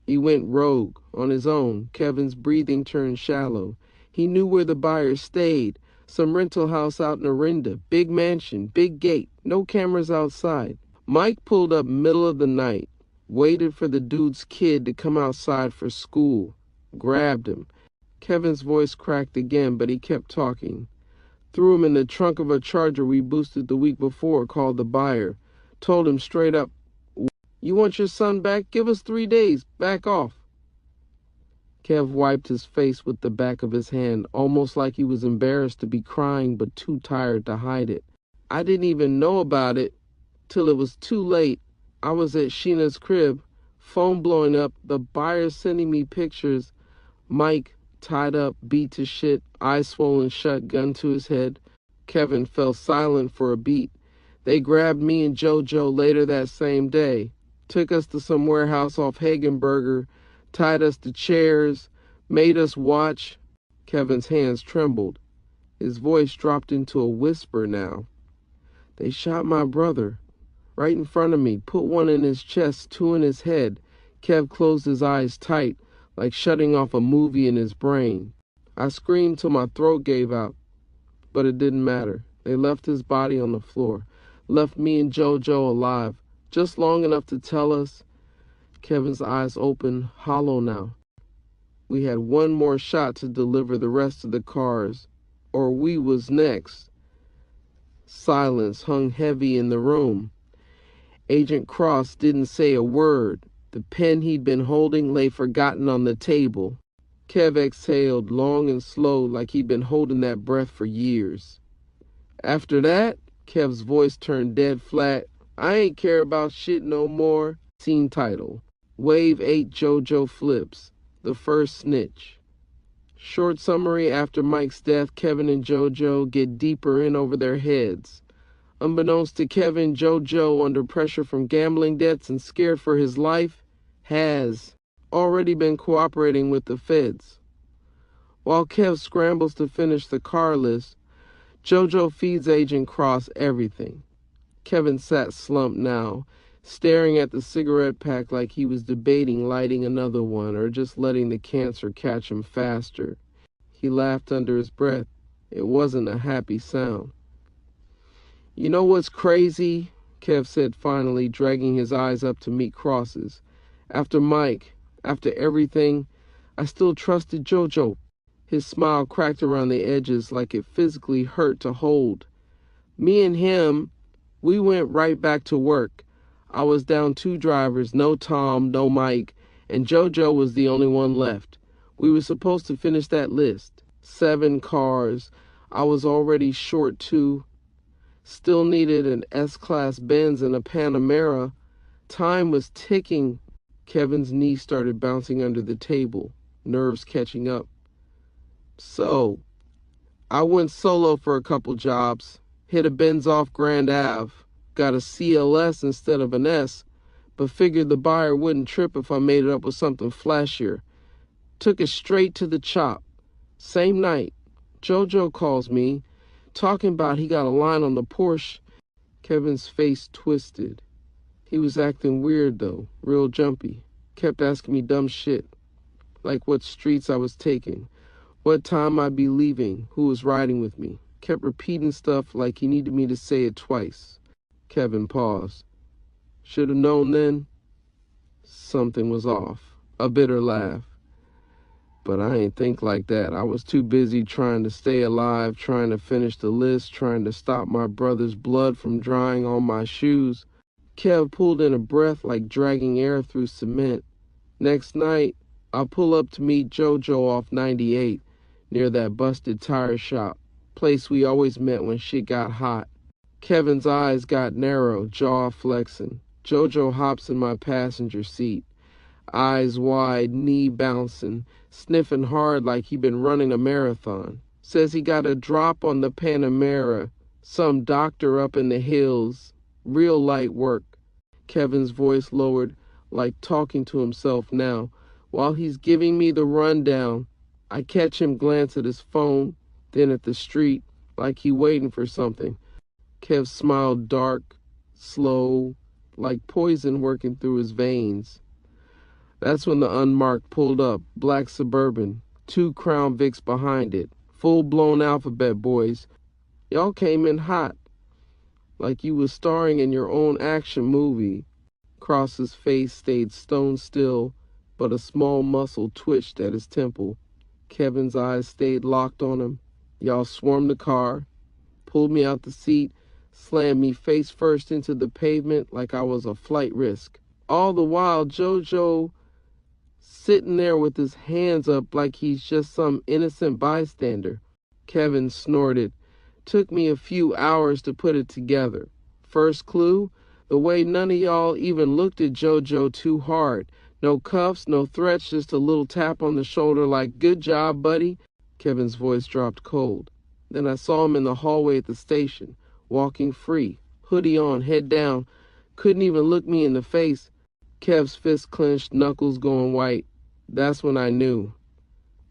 He went rogue on his own. Kevin's breathing turned shallow. He knew where the buyer stayed. Some rental house out in Orinda. Big mansion, big gate. No cameras outside. Mike pulled up middle of the night. Waited for the dude's kid to come outside for school. Grabbed him. Kevin's voice cracked again, but he kept talking. Threw him in the trunk of a Charger we boosted the week before, called the buyer. Told him straight up, you want your son back? Give us 3 days. Back off. Kev wiped his face with the back of his hand, almost like he was embarrassed to be crying but too tired to hide it. I didn't even know about it till it was too late. I was at Sheena's crib, phone blowing up, the buyer sending me pictures. Mike, tied up, beat to shit, eyes swollen shut, gun to his head. Kevin fell silent for a beat. They grabbed me and JoJo later that same day, took us to some warehouse off Hagenberger, tied us to chairs, made us watch. Kevin's hands trembled. His voice dropped into a whisper now. They shot my brother. Right in front of me, put 1 in his chest, 2 in his head. Kev closed his eyes tight, like shutting off a movie in his brain. I screamed till my throat gave out, but it didn't matter. They left his body on the floor, left me and JoJo alive, just long enough to tell us. Kevin's eyes open, hollow now. We had 1 more shot to deliver the rest of the cars, or we was next. Silence hung heavy in the room. Agent Cross didn't say a word. The pen he'd been holding lay forgotten on the table. Kev exhaled long and slow like he'd been holding that breath for years. After that, Kev's voice turned dead flat. I ain't care about shit no more. Scene title. Wave 8 JoJo flips. The first snitch. Short summary: after Mike's death, Kevin and JoJo get deeper in over their heads. Unbeknownst to Kevin, JoJo, under pressure from gambling debts and scared for his life, has already been cooperating with the feds. While Kev scrambles to finish the car list, JoJo feeds Agent Cross everything. Kevin sat slumped now, staring at the cigarette pack like he was debating lighting another one or just letting the cancer catch him faster. He laughed under his breath. It wasn't a happy sound. You know what's crazy? Kev said finally, dragging his eyes up to meet Cross's. After Mike, after everything, I still trusted JoJo. His smile cracked around the edges like it physically hurt to hold. Me and him, we went right back to work. I was down 2 drivers, no Tom, no Mike, and JoJo was the only one left. We were supposed to finish that list. 7 cars. I was already short 2. Still needed an S-Class Benz and a Panamera. Time was ticking. Kevin's knee started bouncing under the table, nerves catching up. So, I went solo for a couple jobs, hit a Benz off Grand Ave, got a CLS instead of an S, but figured the buyer wouldn't trip if I made it up with something flashier. Took it straight to the chop. Same night, JoJo calls me, talking about he got a line on the Porsche. Kevin's face twisted. He was acting weird though, real jumpy. Kept asking me dumb shit, like what streets I was taking, what time I'd be leaving, who was riding with me. Kept repeating stuff like he needed me to say it twice. Kevin paused. Should have known then. Something was off. A bitter laugh. But I ain't think like that. I was too busy trying to stay alive, trying to finish the list, trying to stop my brother's blood from drying on my shoes. Kev pulled in a breath like dragging air through cement. Next night, I'll pull up to meet JoJo off 98, near that busted tire shop, place we always met when shit got hot. Kevin's eyes got narrow, jaw flexing. JoJo hops in my passenger seat, eyes wide, knee bouncing, sniffing hard like he'd been running a marathon. Says he got a drop on the Panamera, some doctor up in the hills, real light work. Kevin's voice lowered, like talking to himself now. While he's giving me the rundown, I catch him glance at his phone, then at the street, like he waiting for something. Kev smiled dark, slow, like poison working through his veins. That's when the unmarked pulled up, black Suburban, 2 Crown Vics behind it, full-blown alphabet boys. Y'all came in hot, like you was starring in your own action movie. Cross's face stayed stone still, but a small muscle twitched at his temple. Kevin's eyes stayed locked on him. Y'all swarmed the car, pulled me out the seat, slammed me face first into the pavement like I was a flight risk. All the while, JoJo sitting there with his hands up like he's just some innocent bystander. Kevin snorted. Took me a few hours to put it together. First clue? The way none of y'all even looked at JoJo too hard. No cuffs, no threats, just a little tap on the shoulder like, good job, buddy. Kevin's voice dropped cold. Then I saw him in the hallway at the station, walking free, hoodie on, head down. Couldn't even look me in the face. Kev's fist clenched, knuckles going white. That's when I knew.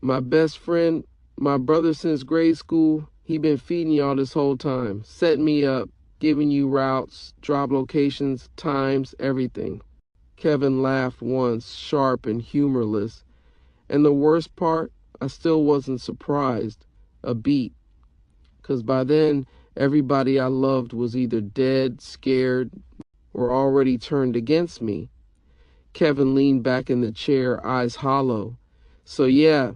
My best friend, my brother since grade school, he been feeding y'all this whole time, setting me up, giving you routes, drop locations, times, everything. Kevin laughed once, sharp and humorless. And the worst part, I still wasn't surprised, a beat. 'Cause by then, everybody I loved was either dead, scared, or already turned against me. Kevin leaned back in the chair, eyes hollow. So yeah,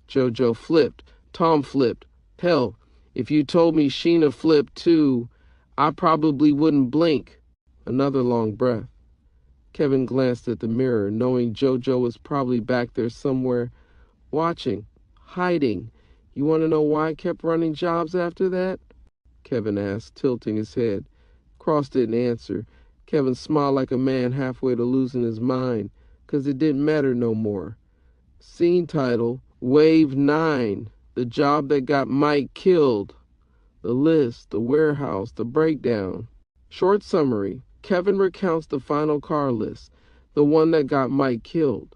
JoJo flipped, Tom flipped. Hell, if you told me Sheena flipped too, I probably wouldn't blink. Another long breath. Kevin glanced at the mirror, knowing JoJo was probably back there somewhere, watching, hiding. You want to know why I kept running jobs after that? Kevin asked, tilting his head. Cross didn't answer. Kevin smiled like a man halfway to losing his mind, 'cause it didn't matter no more. Scene title, Wave 9, the job that got Mike killed. The list, the warehouse, the breakdown. Short summary, Kevin recounts the final car list, the one that got Mike killed.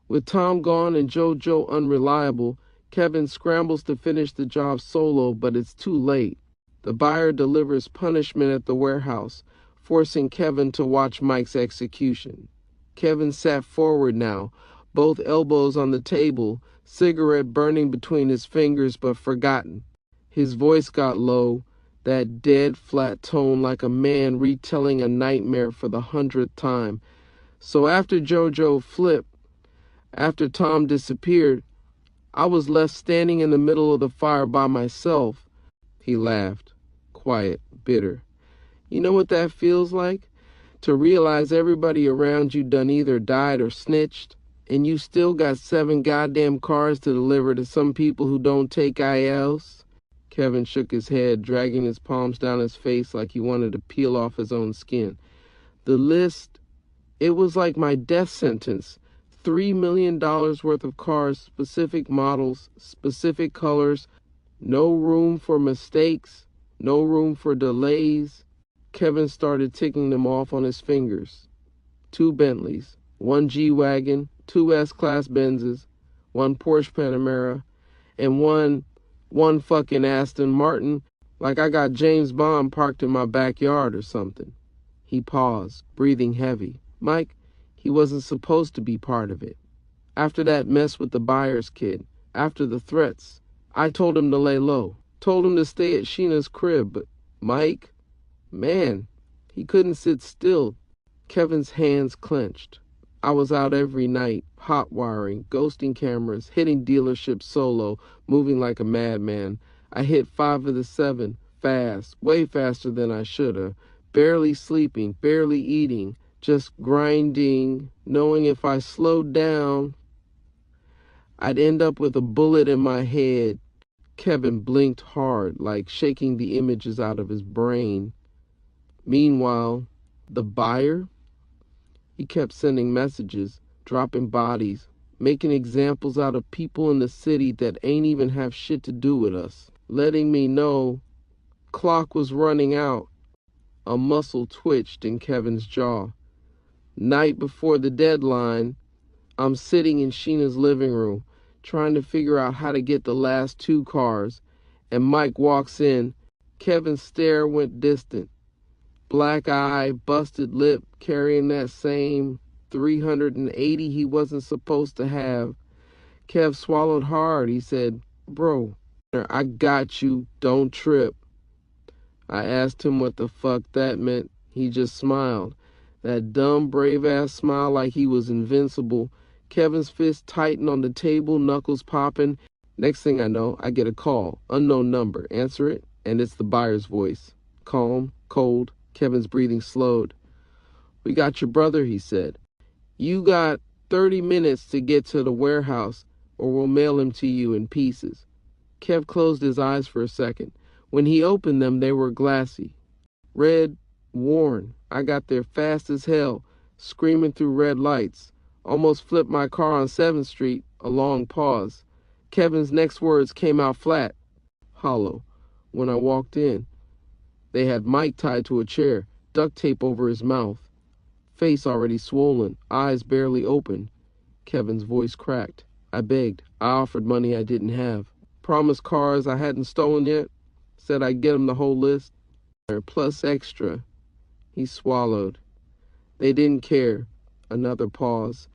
With Tom gone and JoJo unreliable, Kevin scrambles to finish the job solo, but it's too late. The buyer delivers punishment at the warehouse, forcing Kevin to watch Mike's execution. Kevin sat forward now, both elbows on the table, cigarette burning between his fingers but forgotten. His voice got low, that dead, flat tone like a man retelling a nightmare for the 100th time. So after JoJo flipped, after Tom disappeared, I was left standing in the middle of the fire by myself. He laughed, quiet, bitter. You know what that feels like? To realize everybody around you done either died or snitched, and you still got 7 goddamn cars to deliver to some people who don't take ILs? Kevin shook his head, dragging his palms down his face like he wanted to peel off his own skin. The list, It was like my death sentence. $3 million worth of cars, specific models, specific colors, no room for mistakes, no room for delays. Kevin started ticking them off on his fingers. 2 Bentleys, 1 G-Wagon, 2 S-Class Benzes, 1 Porsche Panamera, and one fucking Aston Martin, like I got James Bond parked in my backyard or something. He paused, breathing heavy. Mike, he wasn't supposed to be part of it. After that mess with the buyer's kid, after the threats, I told him to lay low, told him to stay at Sheena's crib, but Mike, man, he couldn't sit still. Kevin's hands clenched. I was out every night, hot wiring, ghosting cameras, hitting dealerships solo, moving like a madman. I hit 5 of the 7, fast, way faster than I shoulda, barely sleeping, barely eating, just grinding, knowing if I slowed down, I'd end up with a bullet in my head. Kevin blinked hard, like shaking the images out of his brain. Meanwhile, the buyer? He kept sending messages, dropping bodies, making examples out of people in the city that ain't even have shit to do with us, letting me know clock was running out. A muscle twitched in Kevin's jaw. Night before the deadline, I'm sitting in Sheena's living room, trying to figure out how to get the last 2 cars, and Mike walks in. Kevin's stare went distant. Black eye, busted lip, carrying that same 380 he wasn't supposed to have. Kev swallowed hard. He said, "Bro, I got you. Don't trip." I asked him what the fuck that meant. He just smiled. That dumb, brave-ass smile like he was invincible. Kevin's fist tightened on the table, knuckles popping. Next thing I know, I get a call. Unknown number. Answer it, and it's the buyer's voice. Calm, cold. Kevin's breathing slowed. "We got your brother," he said. "You got 30 minutes to get to the warehouse, or we'll mail him to you in pieces." Kev closed his eyes for a second. When he opened them, they were glassy. Red, worn. I got there fast as hell, screaming through red lights. Almost flipped my car on 7th Street, a long pause. Kevin's next words came out flat, hollow. When I walked in, they had Mike tied to a chair, duct tape over his mouth. Face already swollen, eyes barely open. Kevin's voice cracked. I begged. I offered money I didn't have. Promised cars I hadn't stolen yet. Said I'd get him the whole list. Plus extra. He swallowed. They didn't care. Another pause.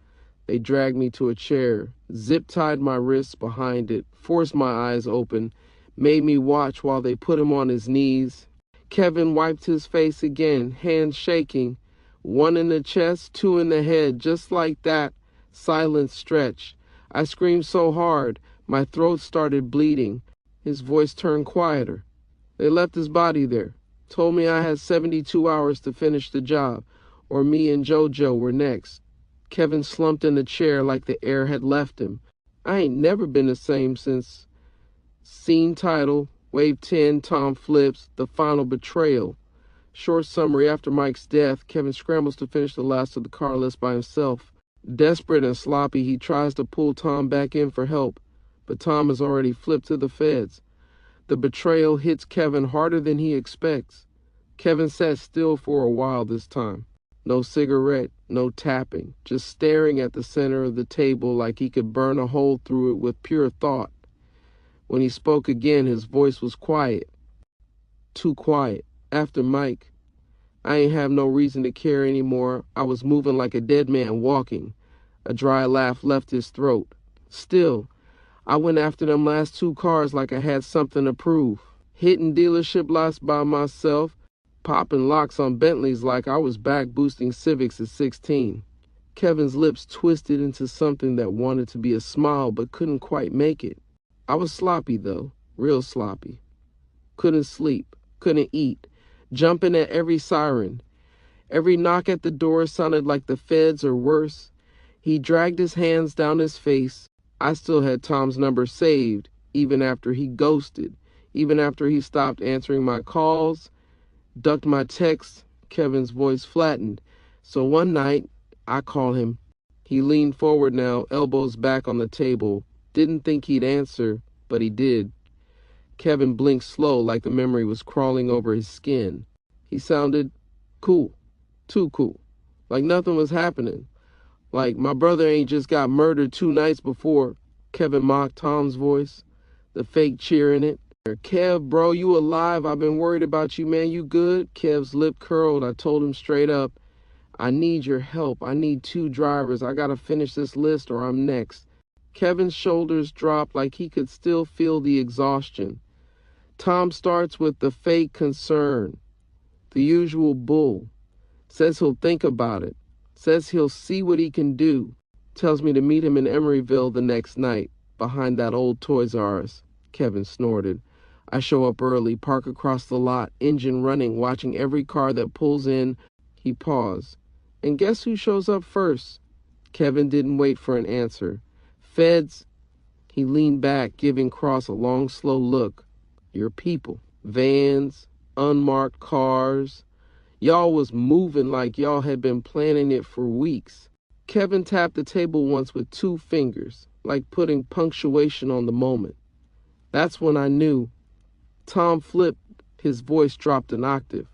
They dragged me to a chair, zip-tied my wrists behind it, forced my eyes open, made me watch while they put him on his knees. Kevin wiped his face again, hands shaking. 1 in the chest, 2 in the head, just like that. Silent stretch. I screamed so hard, my throat started bleeding. His voice turned quieter. They left his body there. Told me I had 72 hours to finish the job, or me and JoJo were next. Kevin slumped in the chair like the air had left him. I ain't never been the same since. Scene title, Wave 10, Tom flips, the final betrayal. Short summary: after Mike's death, Kevin scrambles to finish the last of the car list by himself. Desperate and sloppy, he tries to pull Tom back in for help, but Tom has already flipped to the feds. The betrayal hits Kevin harder than he expects. Kevin sat still for a while this time. No cigarette, no tapping, just staring at the center of the table like he could burn a hole through it with pure thought. When he spoke again, his voice was quiet. Too quiet. After Mike, I ain't have no reason to care anymore. I was moving like a dead man walking. A dry laugh left his throat. Still, I went after them last 2 cars like I had something to prove. Hitting dealership lots by myself, popping locks on Bentleys like I was back boosting Civics at 16. Kevin's lips twisted into something that wanted to be a smile but couldn't quite make it. I was sloppy though, real sloppy. Couldn't sleep, couldn't eat, jumping at every siren. Every knock at the door sounded like the feds or worse. He dragged his hands down his face. I still had Tom's number saved, even after he ghosted, even after he stopped answering my calls, ducked my texts. Kevin's voice flattened. So one night, I call him. He leaned forward now, elbows back on the table. Didn't think he'd answer, but he did. Kevin blinked slow, like the memory was crawling over his skin. He sounded cool. Too cool. Like nothing was happening. Like my brother ain't just got murdered 2 nights before. Kevin mocked Tom's voice, the fake cheer in it. Kev, bro, you alive? I've been worried about you, man. You good? Kev's lip curled. I told him straight up, I need your help. I need 2 drivers. I gotta finish this list or I'm next. Kevin's shoulders dropped like he could still feel the exhaustion. Tom starts with the fake concern, the usual bull. Says he'll think about it. Says he'll see what he can do. Tells me to meet him in Emeryville the next night, behind that old Toys R Us. Kevin snorted. I show up early, park across the lot, engine running, watching every car that pulls in. He paused. And guess who shows up first? Kevin didn't wait for an answer. Feds. He leaned back, giving Cross a long, slow look. Your people. Vans, unmarked cars. Y'all was moving like y'all had been planning it for weeks. Kevin tapped the table once with 2 fingers, like putting punctuation on the moment. That's when I knew. Tom flipped. His voice dropped an octave.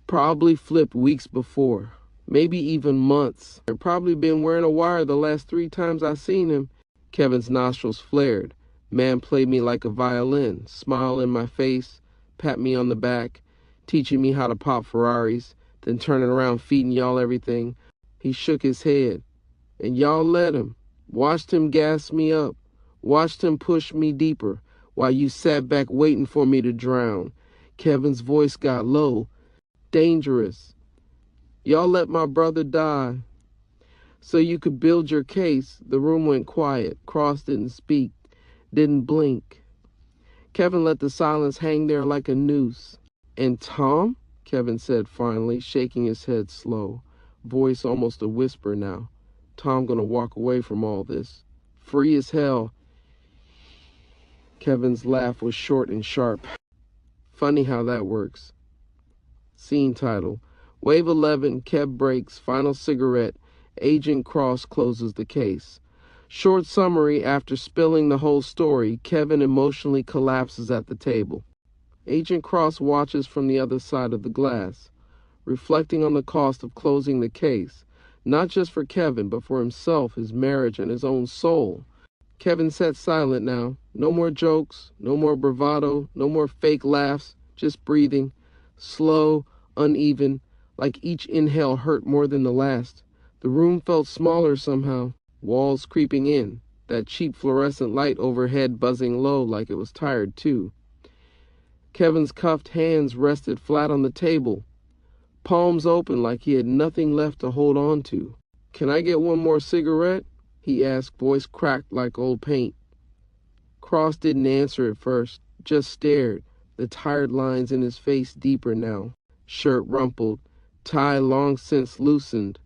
Probably flipped weeks before. Maybe even months. I'd probably been wearing a wire the last 3 times I seen him. Kevin's nostrils flared. Man played me like a violin, smile in my face, pat me on the back, teaching me how to pop Ferraris, then turning around feeding y'all everything. He shook his head. And y'all let him. Watched him gas me up. Watched him push me deeper while you sat back waiting for me to drown. Kevin's voice got low. Dangerous. Y'all let my brother die. So you could build your case. The room went quiet. Cross didn't speak. Didn't blink. Kevin let the silence hang there like a noose. And Tom? Kevin said finally, shaking his head slow. Voice almost a whisper now. Tom gonna walk away from all this. Free as hell. Kevin's laugh was short and sharp. Funny how that works. Scene title. Wave 11, Kev breaks, final cigarette. Agent Cross closes the case. Short summary. After spilling the whole story, Kevin emotionally collapses at the table. Agent Cross watches from the other side of the glass, reflecting on the cost of closing the case, not just for Kevin, but for himself, his marriage, and his own soul. Kevin sat silent now. No more jokes, no more bravado, no more fake laughs, just breathing, slow, uneven, like each inhale hurt more than the last. The room felt smaller somehow, walls creeping in, that cheap fluorescent light overhead buzzing low like it was tired too. Kevin's cuffed hands rested flat on the table, palms open like he had nothing left to hold on to. Can I get one more cigarette? He asked, voice cracked like old paint. Cross didn't answer at first, just stared, the tired lines in his face deeper now. Shirt rumpled, tie long since loosened.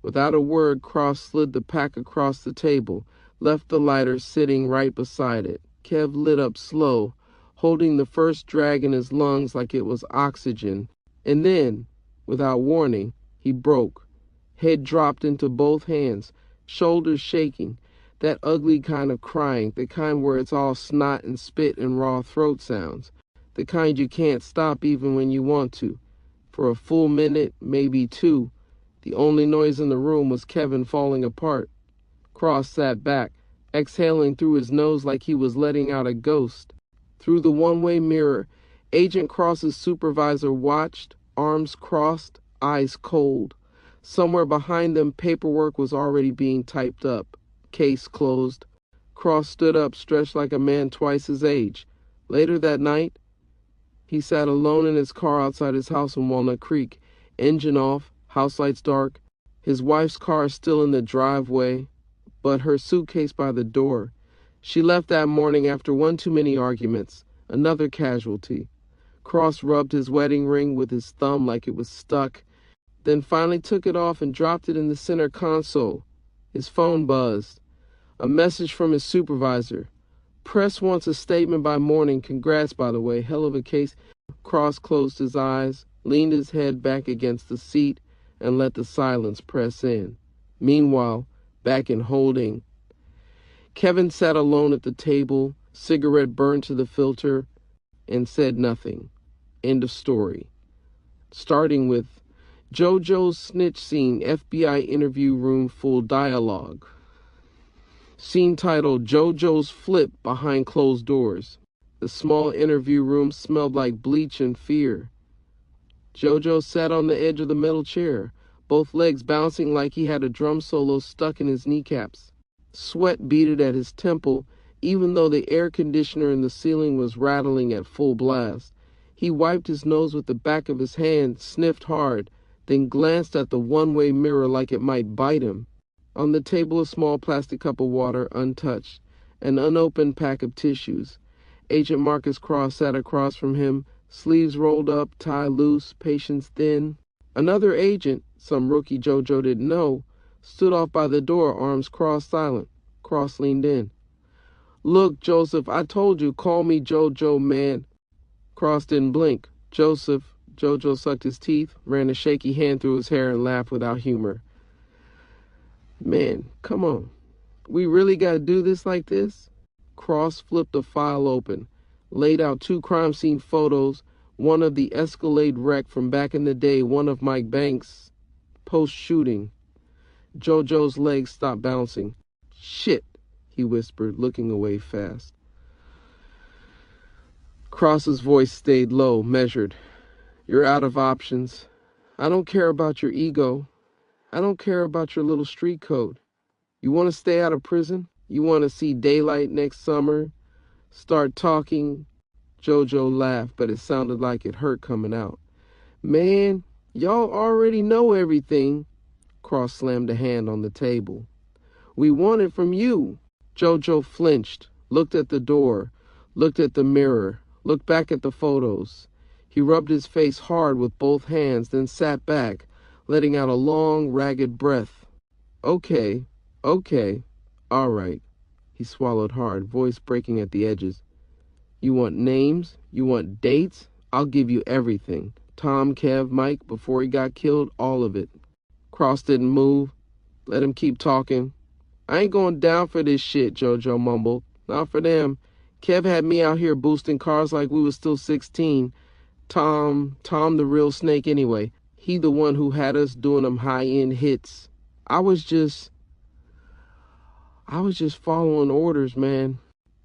Without a word, Cross slid the pack across the table, left the lighter sitting right beside it. Kev lit up slow, holding the first drag in his lungs like it was oxygen. And then, without warning, he broke. Head dropped into both hands, shoulders shaking, that ugly kind of crying, the kind where it's all snot and spit and raw throat sounds, the kind you can't stop even when you want to. For a full minute, maybe 2, the only noise in the room was Kevin falling apart. Cross sat back, exhaling through his nose like he was letting out a ghost. Through the one-way mirror, Agent Cross's supervisor watched, arms crossed, eyes cold. Somewhere behind them, paperwork was already being typed up. Case closed. Cross stood up, stretched like a man twice his age. Later that night, he sat alone in his car outside his house in Walnut Creek, engine off, house lights dark, his wife's car still in the driveway, but her suitcase by the door. She left that morning after one too many arguments, another casualty. Cross rubbed his wedding ring with his thumb like it was stuck, then finally took it off and dropped it in the center console. His phone buzzed. A message from his supervisor. Press wants a statement by morning. Congrats, by the way. Hell of a case. Cross closed his eyes, leaned his head back against the seat, and let the silence press in. Meanwhile, back in holding, Kevin sat alone at the table, cigarette burned to the filter, and said nothing. End of story. Starting with JoJo's snitch scene, FBI interview room full dialogue. Scene titled JoJo's flip behind closed doors. The small interview room smelled like bleach and fear. JoJo sat on the edge of the metal chair, both legs bouncing like he had a drum solo stuck in his kneecaps. Sweat beaded at his temple, even though the air conditioner in the ceiling was rattling at full blast. He wiped his nose with the back of his hand, sniffed hard, then glanced at the one-way mirror like it might bite him. On the table, a small plastic cup of water, untouched, an unopened pack of tissues. Agent Marcus Cross sat across from him, sleeves rolled up, tie loose, patience thin. Another agent, some rookie JoJo didn't know, stood off by the door, arms crossed, silent. Cross leaned in. "Look, Joseph, I told you, call me JoJo, man." Cross didn't blink. "Joseph." JoJo sucked his teeth, ran a shaky hand through his hair, and laughed without humor. "Man, come on. We really gotta do this like this?" Cross flipped a file open, laid out 2 crime scene photos, one of the Escalade wreck from back in the day, one of Mike Banks' post-shooting. JoJo's legs stopped bouncing. "Shit," he whispered, looking away fast. Cross's voice stayed low, measured. "You're out of options. I don't care about your ego. I don't care about your little street code. You want to stay out of prison? You want to see daylight next summer? Start talking?" JoJo laughed, but it sounded like it hurt coming out. "Man, y'all already know everything." Cross slammed a hand on the table. "We want it from you." JoJo flinched, looked at the door, looked at the mirror, looked back at the photos. He rubbed his face hard with both hands, then sat back, letting out a long, ragged breath. Okay, all right." He swallowed hard, voice breaking at the edges. "You want names? You want dates? I'll give you everything. Tom, Kev, Mike, before he got killed, all of it." Cross didn't move. Let him keep talking. "I ain't going down for this shit," JoJo mumbled. "Not for them. Kev had me out here boosting cars like we was still 16. Tom the real snake anyway. He the one who had us doing them high-end hits. I was just following orders, man."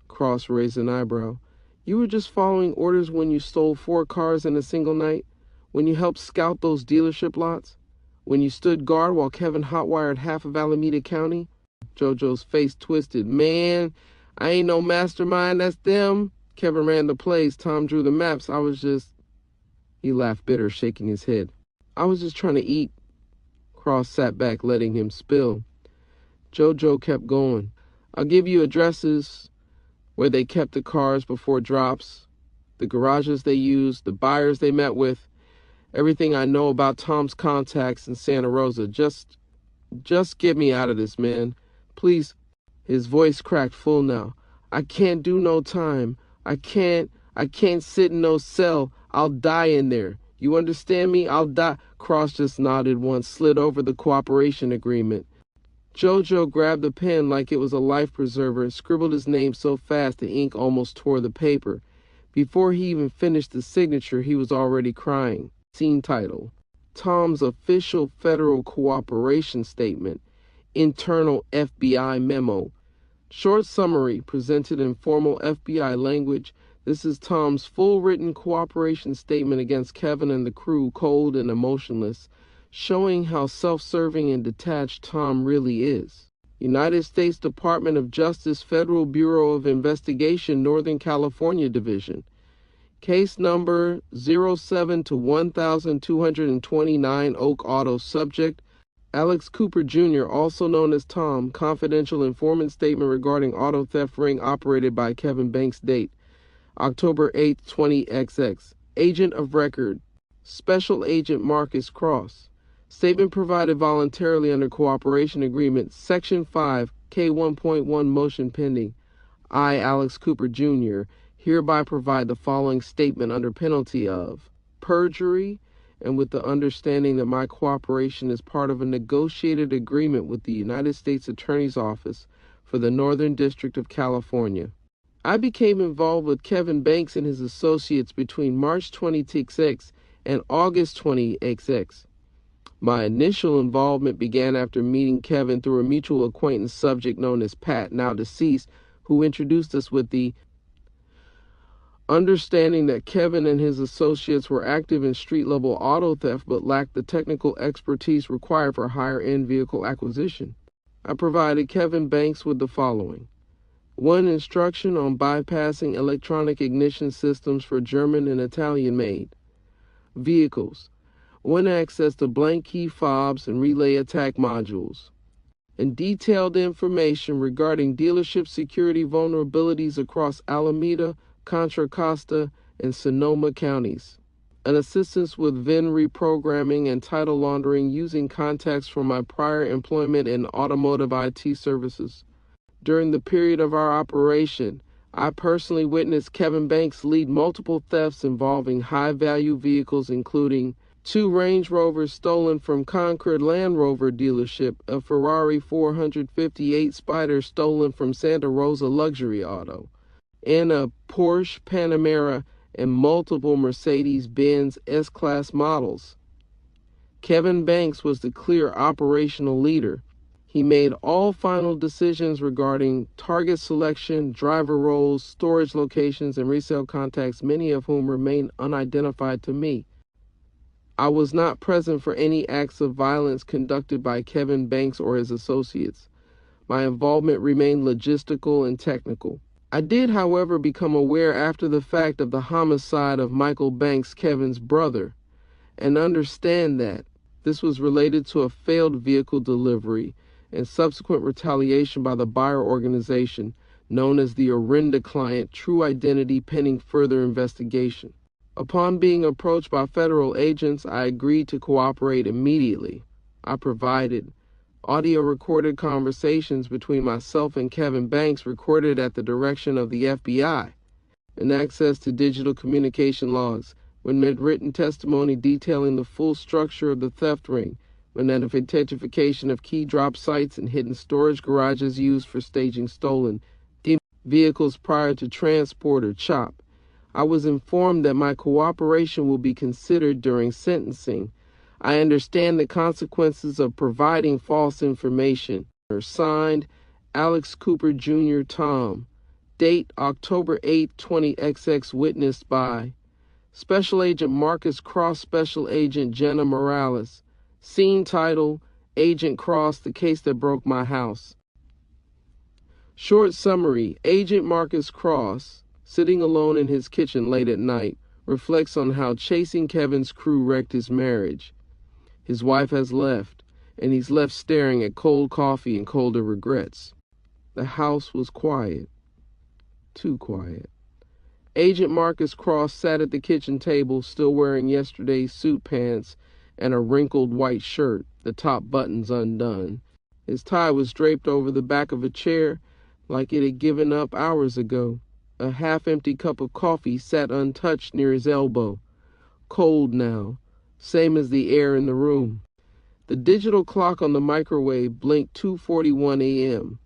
Cross raised an eyebrow. "You were just following orders when you stole 4 cars in a single night? When you helped scout those dealership lots? When you stood guard while Kevin hotwired half of Alameda County?" JoJo's face twisted. "Man, I ain't no mastermind, that's them. Kevin ran the plays, Tom drew the maps. I was just..." He laughed bitter, shaking his head. "I was just trying to eat." Cross sat back, letting him spill. JoJo kept going. "I'll give you addresses where they kept the cars before drops, the garages they used, the buyers they met with, everything I know about Tom's contacts in Santa Rosa. Just get me out of this, man. Please." His voice cracked full now. "I can't do no time. I can't sit in no cell. I'll die in there. You understand me? I'll die." Cross just nodded once, slid over the cooperation agreement. JoJo grabbed the pen like it was a life preserver and scribbled his name so fast the ink almost tore the paper. Before he even finished the signature, he was already crying. Scene title: Tom's official federal cooperation statement, internal FBI memo. Short summary presented in formal FBI language. This is Tom's full written cooperation statement against Kevin and the crew, cold and emotionless, showing how self-serving and detached Tom really is. United States Department of Justice Federal Bureau of Investigation, Northern California Division. Case number 07 to 1229 Oak Auto. Subject: Alex Cooper Jr., also known as Tom. Confidential informant statement regarding auto theft ring operated by Kevin Banks. Date: October 8, 20XX. Agent of record: Special Agent Marcus Cross. Statement provided voluntarily under cooperation agreement. Section 5, K1.1 motion pending. I, Alex Cooper Jr., hereby provide the following statement under penalty of perjury and with the understanding that my cooperation is part of a negotiated agreement with the United States Attorney's Office for the Northern District of California. I became involved with Kevin Banks and his associates between March 20XX and August 20XX. My initial involvement began after meeting Kevin through a mutual acquaintance subject known as Pat, now deceased, who introduced us with the understanding that Kevin and his associates were active in street-level auto theft but lacked the technical expertise required for higher-end vehicle acquisition. I provided Kevin Banks with the following: 1. Instruction on bypassing electronic ignition systems for German and Italian-made vehicles. 1. Access to blank key fobs and relay attack modules. And detailed information regarding dealership security vulnerabilities across Alameda, Contra Costa, and Sonoma counties. An assistance with VIN reprogramming and title laundering using contacts from my prior employment in automotive IT services. During the period of our operation, I personally witnessed Kevin Banks lead multiple thefts involving high-value vehicles, including 2 Range Rovers stolen from Concord Land Rover dealership, a Ferrari 458 Spider stolen from Santa Rosa Luxury Auto, and a Porsche Panamera and multiple Mercedes-Benz S-Class models. Kevin Banks was the clear operational leader. He made all final decisions regarding target selection, driver roles, storage locations, and resale contacts, many of whom remain unidentified to me. I was not present for any acts of violence conducted by Kevin Banks or his associates. My involvement remained logistical and technical. I did, however, become aware after the fact of the homicide of Michael Banks, Kevin's brother, and understand that this was related to a failed vehicle delivery and subsequent retaliation by the buyer organization known as the Orinda Client True Identity, pending further investigation. Upon being approached by federal agents, I agreed to cooperate immediately. I provided audio-recorded conversations between myself and Kevin Banks recorded at the direction of the FBI, and access to digital communication logs, when written testimony detailing the full structure of the theft ring, when identification of key drop sites and hidden storage garages used for staging stolen vehicles prior to transport or chop. I was informed that my cooperation will be considered during sentencing. I understand the consequences of providing false information. Signed, Alex Cooper Jr. Tom. Date, October 8, 20XX. Witnessed by Special Agent Marcus Cross, Special Agent Jenna Morales. Scene title, Agent Cross, the case that broke my house. Short summary: Agent Marcus Cross, sitting alone in his kitchen late at night, reflects on how chasing Kevin's crew wrecked his marriage. His wife has left, and he's left staring at cold coffee and colder regrets. The house was quiet. Too quiet. Agent Marcus Cross sat at the kitchen table, still wearing yesterday's suit pants and a wrinkled white shirt, the top buttons undone. His tie was draped over the back of a chair like it had given up hours ago. A half-empty cup of coffee sat untouched near his elbow. Cold now, same as the air in the room. The digital clock on the microwave blinked 2:41 a.m.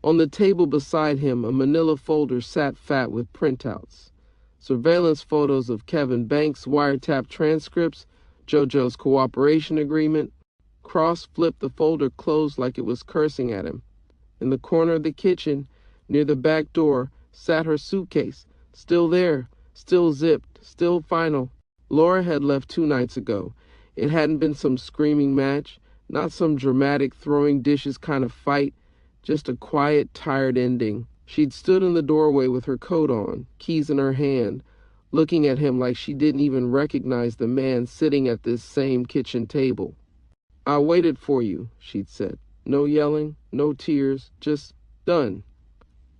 On the table beside him, a manila folder sat fat with printouts. Surveillance photos of Kevin Banks' wiretap transcripts, JoJo's cooperation agreement. Cross flipped the folder closed like it was cursing at him. In the corner of the kitchen, near the back door, sat her suitcase, still there, still zipped, still final. Laura had left 2 nights ago. It hadn't been some screaming match, not some dramatic throwing dishes kind of fight, just a quiet, tired ending. She'd stood in the doorway with her coat on, keys in her hand, looking at him like she didn't even recognize the man sitting at this same kitchen table. "I waited for you," she'd said. No yelling, no tears, just done.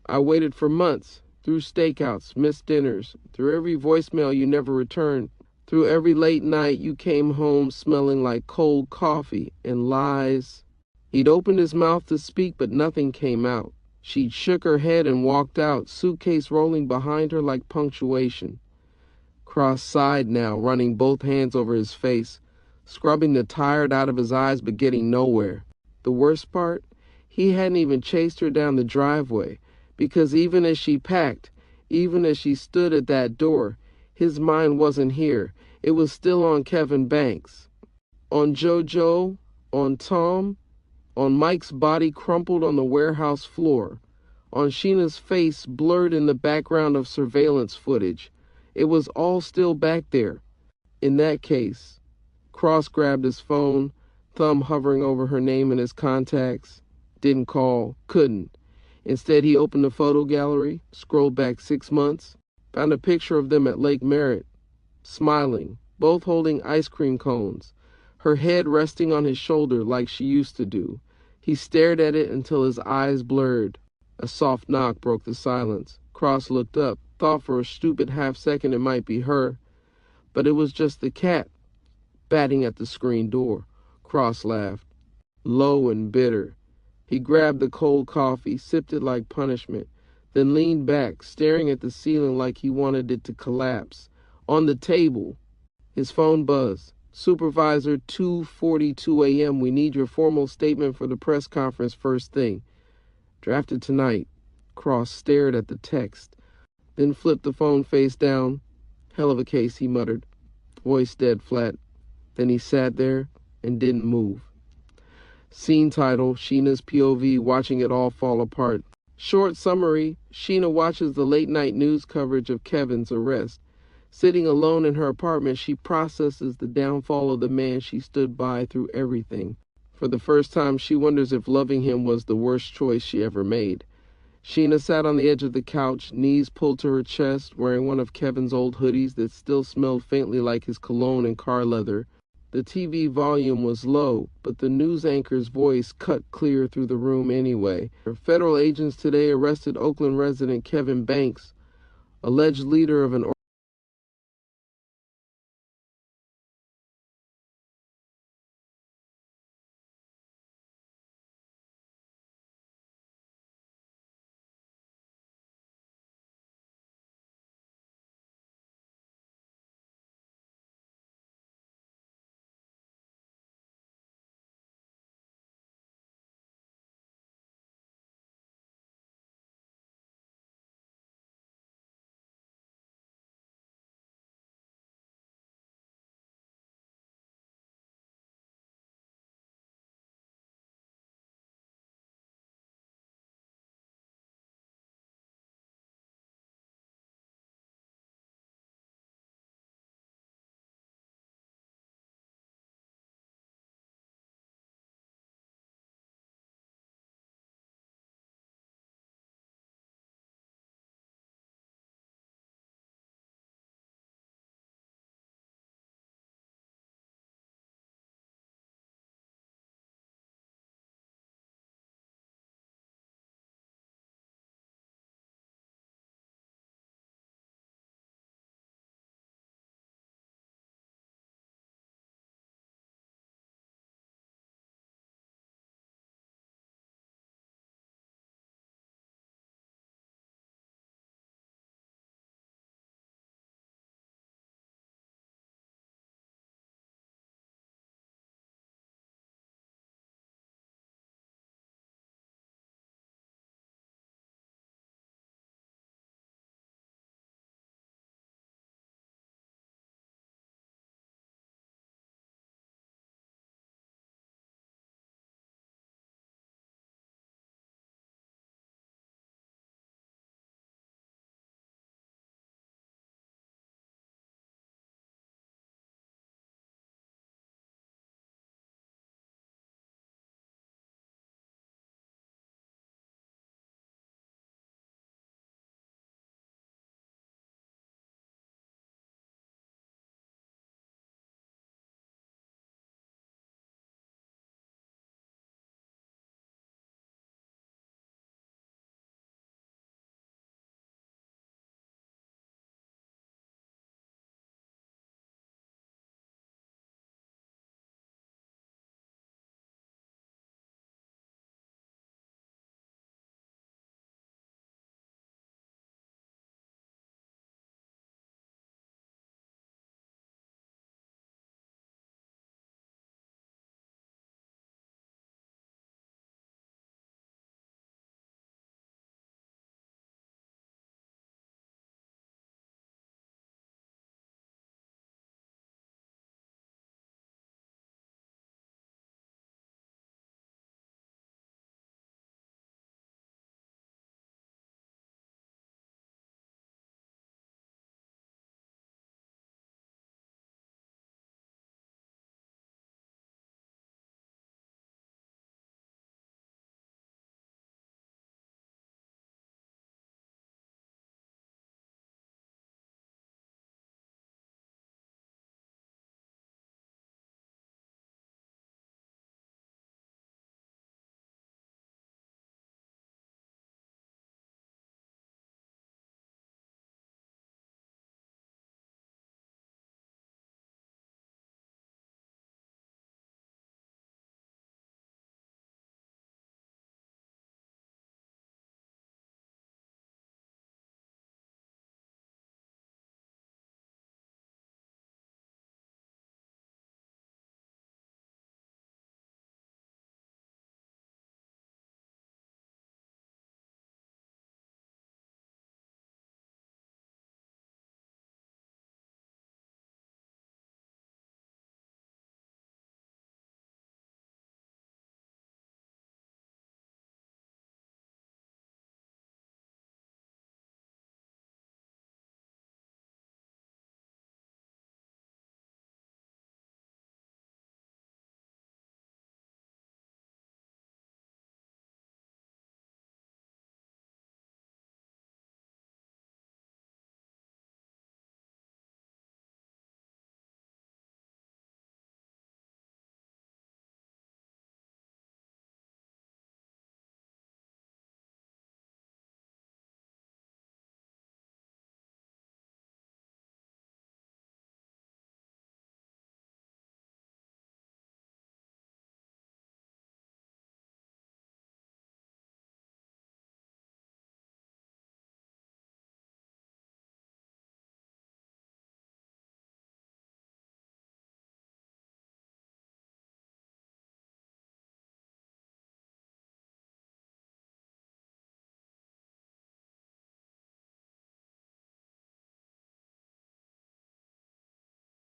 "I waited for months, through stakeouts, missed dinners, through every voicemail you never returned, through every late night you came home smelling like cold coffee and lies." He'd opened his mouth to speak, but nothing came out. She'd shook her head and walked out, suitcase rolling behind her like punctuation. Cross sighed now, running both hands over his face, scrubbing the tired out of his eyes but getting nowhere. The worst part? He hadn't even chased her down the driveway, because even as she packed, even as she stood at that door, his mind wasn't here. It was still on Kevin Banks, on JoJo, on Tom, on Mike's body crumpled on the warehouse floor, on Sheena's face blurred in the background of surveillance footage. It was all still back there. In that case, Cross grabbed his phone, thumb hovering over her name and his contacts. Didn't call, couldn't. Instead, he opened the photo gallery, scrolled back 6 months, found a picture of them at Lake Merritt, smiling, both holding ice cream cones, her head resting on his shoulder like she used to do. He stared at it until his eyes blurred. A soft knock broke the silence. Cross looked up, thought for a stupid half-second it might be her, but it was just the cat, batting at the screen door. Cross laughed, low and bitter. He grabbed the cold coffee, sipped it like punishment, then leaned back, staring at the ceiling like he wanted it to collapse. On the table, his phone buzzed. Supervisor, 2:42 a.m. We need your formal statement for the press conference first thing. Drafted tonight. Cross stared at the text, then flipped the phone face down. Hell of a case, he muttered, voice dead flat. Then he sat there and didn't move. Scene title, Sheena's POV, watching it all fall apart. Short summary, Sheena watches the late-night news coverage of Kevin's arrest. Sitting alone in her apartment, she processes the downfall of the man she stood by through everything. For the first time, she wonders if loving him was the worst choice she ever made. Sheena sat on the edge of the couch, knees pulled to her chest, wearing one of Kevin's old hoodies that still smelled faintly like his cologne and car leather. The TV volume was low, but the news anchor's voice cut clear through the room anyway. Federal agents today arrested Oakland resident Kevin Banks, alleged leader of an